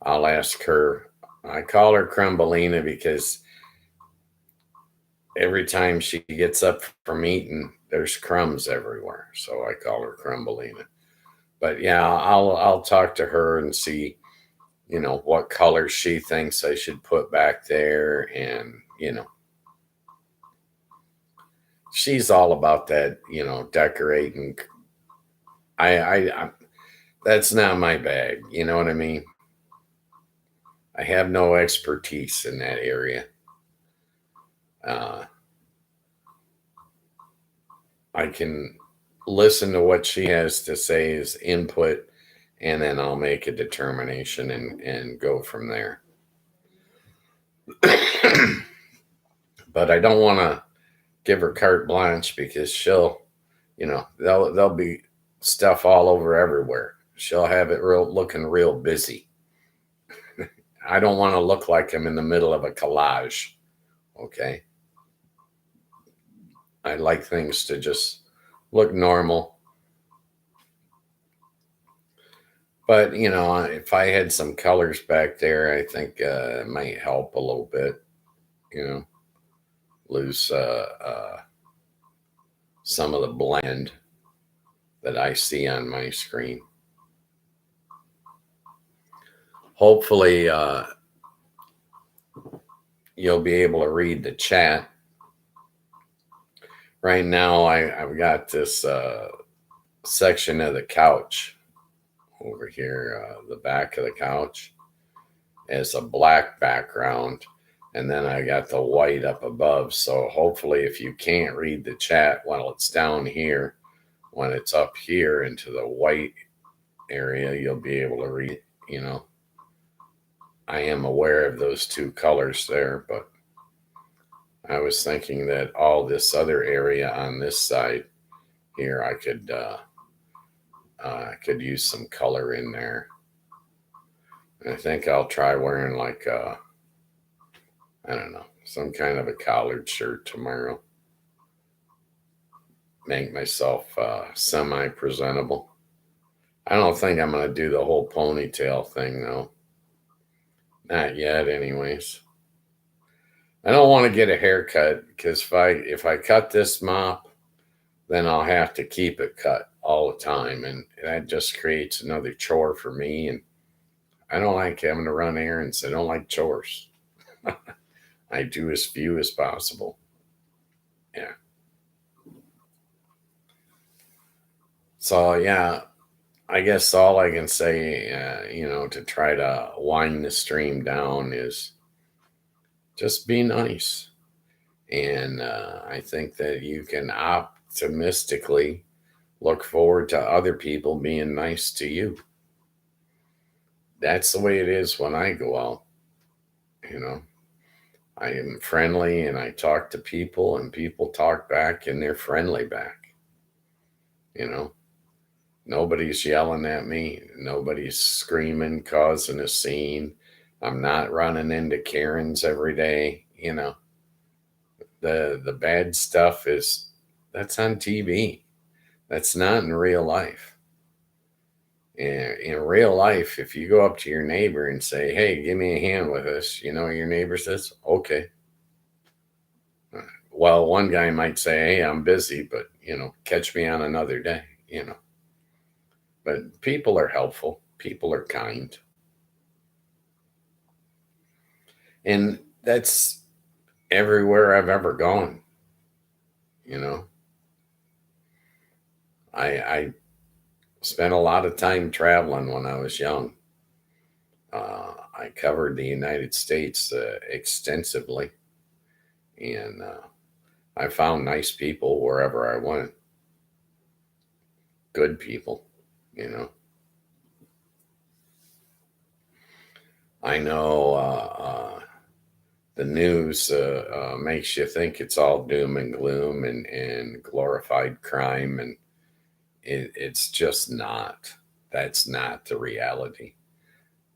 I'll ask her. I call her Crumbelina because every time she gets up from eating, there's crumbs everywhere. So I call her Crumbelina. But yeah, I'll talk to her and see, what color she thinks I should put back there, and she's all about that, decorating. I that's not my bag. You know what I mean? I have no expertise in that area. I can listen to what she has to say as input, and then I'll make a determination and go from there. But I don't want to give her carte blanche because she'll, there'll be stuff all over everywhere. She'll have it looking real busy. I don't want to look like I'm in the middle of a collage. Okay. I like things to just look normal. But, if I had some colors back there, I think it might help a little bit, lose some of the blend that I see on my screen. Hopefully, you'll be able to read the chat. Right now, I've got this section of the couch over here, the back of the couch, as a black background. And then I got the white up above. So hopefully, if you can't read the chat while it's down here, when it's up here into the white area, you'll be able to read it. You know, I am aware of those two colors there, but I was thinking that all this other area on this side here, I could use some color in there. And I think I'll try wearing like I don't know, some kind of a collared shirt tomorrow. Make myself semi-presentable. I don't think I'm going to do the whole ponytail thing, though. Not yet, anyways. I don't want to get a haircut because if I cut this mop, then I'll have to keep it cut all the time. And that just creates another chore for me. And I don't like having to run errands. I don't like chores. I do as few as possible. Yeah. So, yeah, I guess all I can say, to try to wind the stream down is just be nice. And I think that you can optimistically look forward to other people being nice to you. That's the way it is when I go out. You know, I am friendly and I talk to people and people talk back and they're friendly back. You know, nobody's yelling at me. Nobody's screaming, causing a scene. I'm not running into Karens every day. You know, the bad stuff that's on TV. That's not in real life. In real life, if you go up to your neighbor and say, "Hey, give me a hand with this," you know what your neighbor says? Okay. Well, one guy might say, "Hey, I'm busy, but catch me on another day." But people are helpful. People are kind. And that's everywhere I've ever gone. You know, I spent a lot of time traveling when I was young. I covered the United States extensively, and I found nice people wherever I went. Good people, you know. I know the news makes you think it's all doom and gloom and glorified crime, and it's just not. That's not the reality.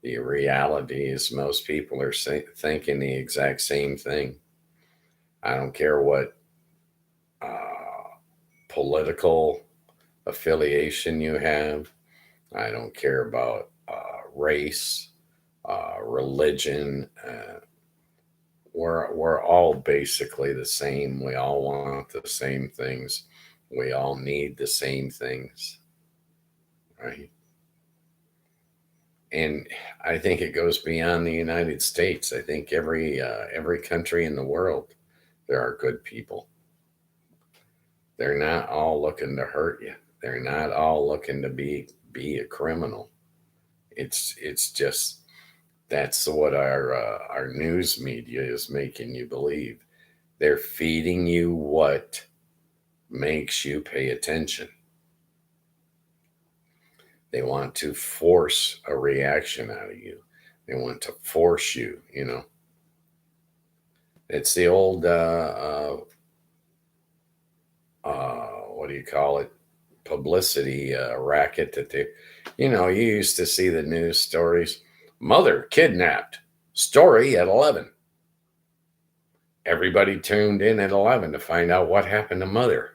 The reality is most people are thinking the exact same thing. I don't care what uh, political affiliation you have. I don't care about race, religion. We're all basically the same. We all want the same things. We all need the same things, right? And I think it goes beyond the United States. I think every country in the world, there are good people. They're not all looking to hurt you. They're not all looking to be a criminal. It's just that's what our news media is making you believe. They're feeding you what makes you pay attention. They want to force a reaction out of you. They want to force you. It's the old what do you call it? Publicity racket that you used to see the news stories. Mother kidnapped. Story at 11. Everybody tuned in at 11 to find out what happened to mother.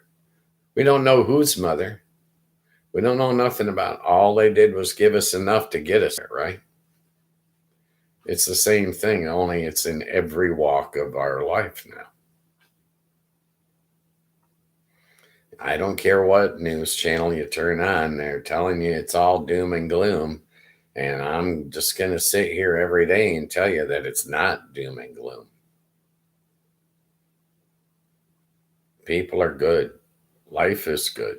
We don't know whose mother. We don't know nothing about. All they did was give us enough to get us there, right? It's the same thing, only it's in every walk of our life now. I don't care what news channel you turn on, they're telling you it's all doom and gloom. And I'm just going to sit here every day and tell you that it's not doom and gloom. People are good. Life is good.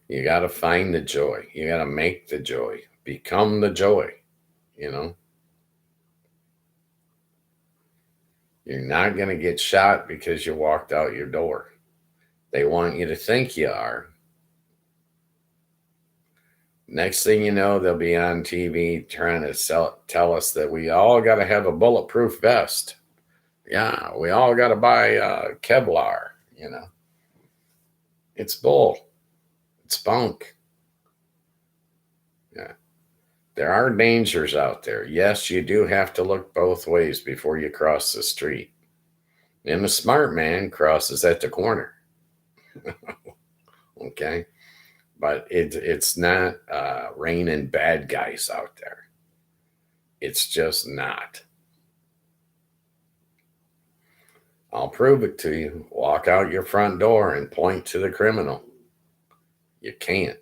You got to find the joy. You got to make the joy. Become the joy, you know. You're not going to get shot because you walked out your door. They want you to think you are. Next thing you know, they'll be on TV trying to tell us that we all got to have a bulletproof vest. Yeah, we all got to buy Kevlar, you know. It's bull. It's bunk. Yeah. There are dangers out there. Yes, you do have to look both ways before you cross the street. And the smart man crosses at the corner. Okay. But it's not raining bad guys out there. It's just not. I'll prove it to you. Walk out your front door and point to the criminal. You can't.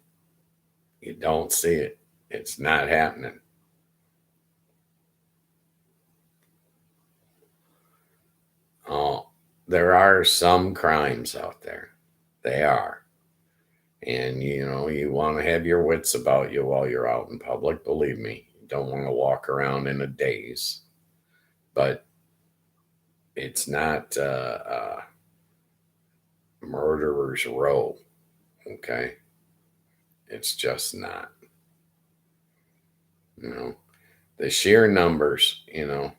You don't see it. It's not happening. Oh, there are some crimes out there. They are. And, you know, you want to have your wits about you while you're out in public. Believe me, you don't want to walk around in a daze. But it's not murderer's row. Okay. It's just not. You know, the sheer numbers, you know,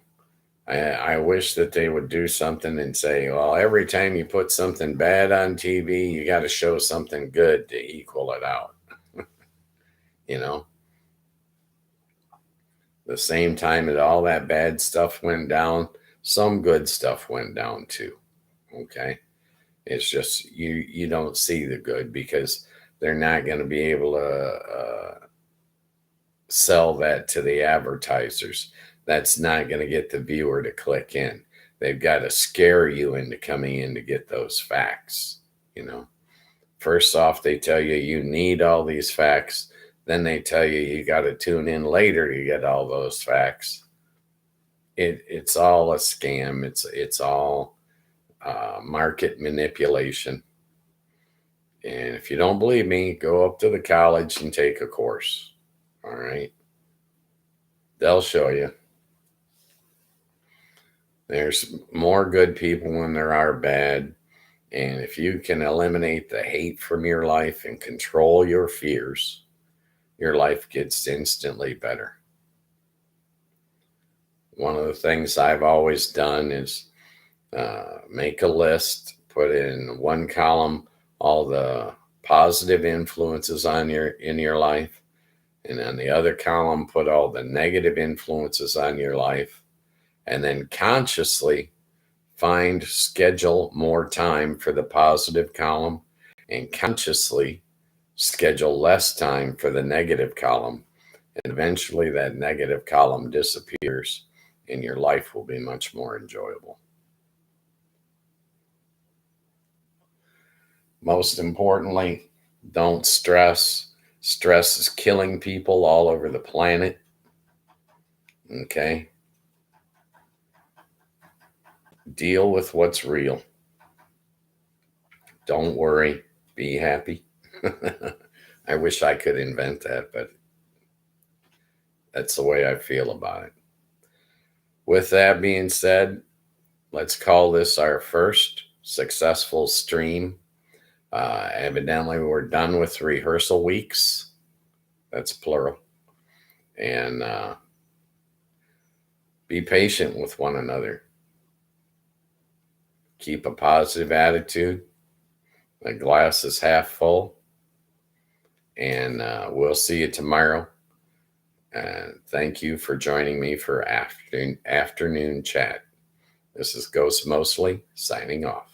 I wish that they would do something and say, well, every time you put something bad on TV, you got to show something good to equal it out. You know, the same time that all that bad stuff went down, some good stuff went down too. Okay. It's just you don't see the good because they're not going to be able to sell that to the advertisers. That's not going to get the viewer to click in. They've got to scare you into coming in to get those facts. You know, first off, they tell you you need all these facts. Then they tell you you got to tune in later to get all those facts. It's all a scam. It's all market manipulation. And if you don't believe me, go up to the college and take a course. All right. They'll show you. There's more good people than there are bad. And if you can eliminate the hate from your life and control your fears, your life gets instantly better. One of the things I've always done is make a list, put in one column all the positive influences in your life, and on the other column put all the negative influences on your life, and then consciously schedule more time for the positive column and consciously schedule less time for the negative column. And eventually that negative column disappears and your life will be much more enjoyable. Most importantly, don't stress. Stress is killing people all over the planet. Okay? Deal with what's real. Don't worry. Be happy. I wish I could invent that, but that's the way I feel about it. With that being said, let's call this our first successful stream. Evidently, we're done with rehearsal weeks. That's plural. And be patient with one another. Keep a positive attitude. The glass is half full. And we'll see you tomorrow. And thank you for joining me for afternoon chat. This is Ghost Mostly signing off.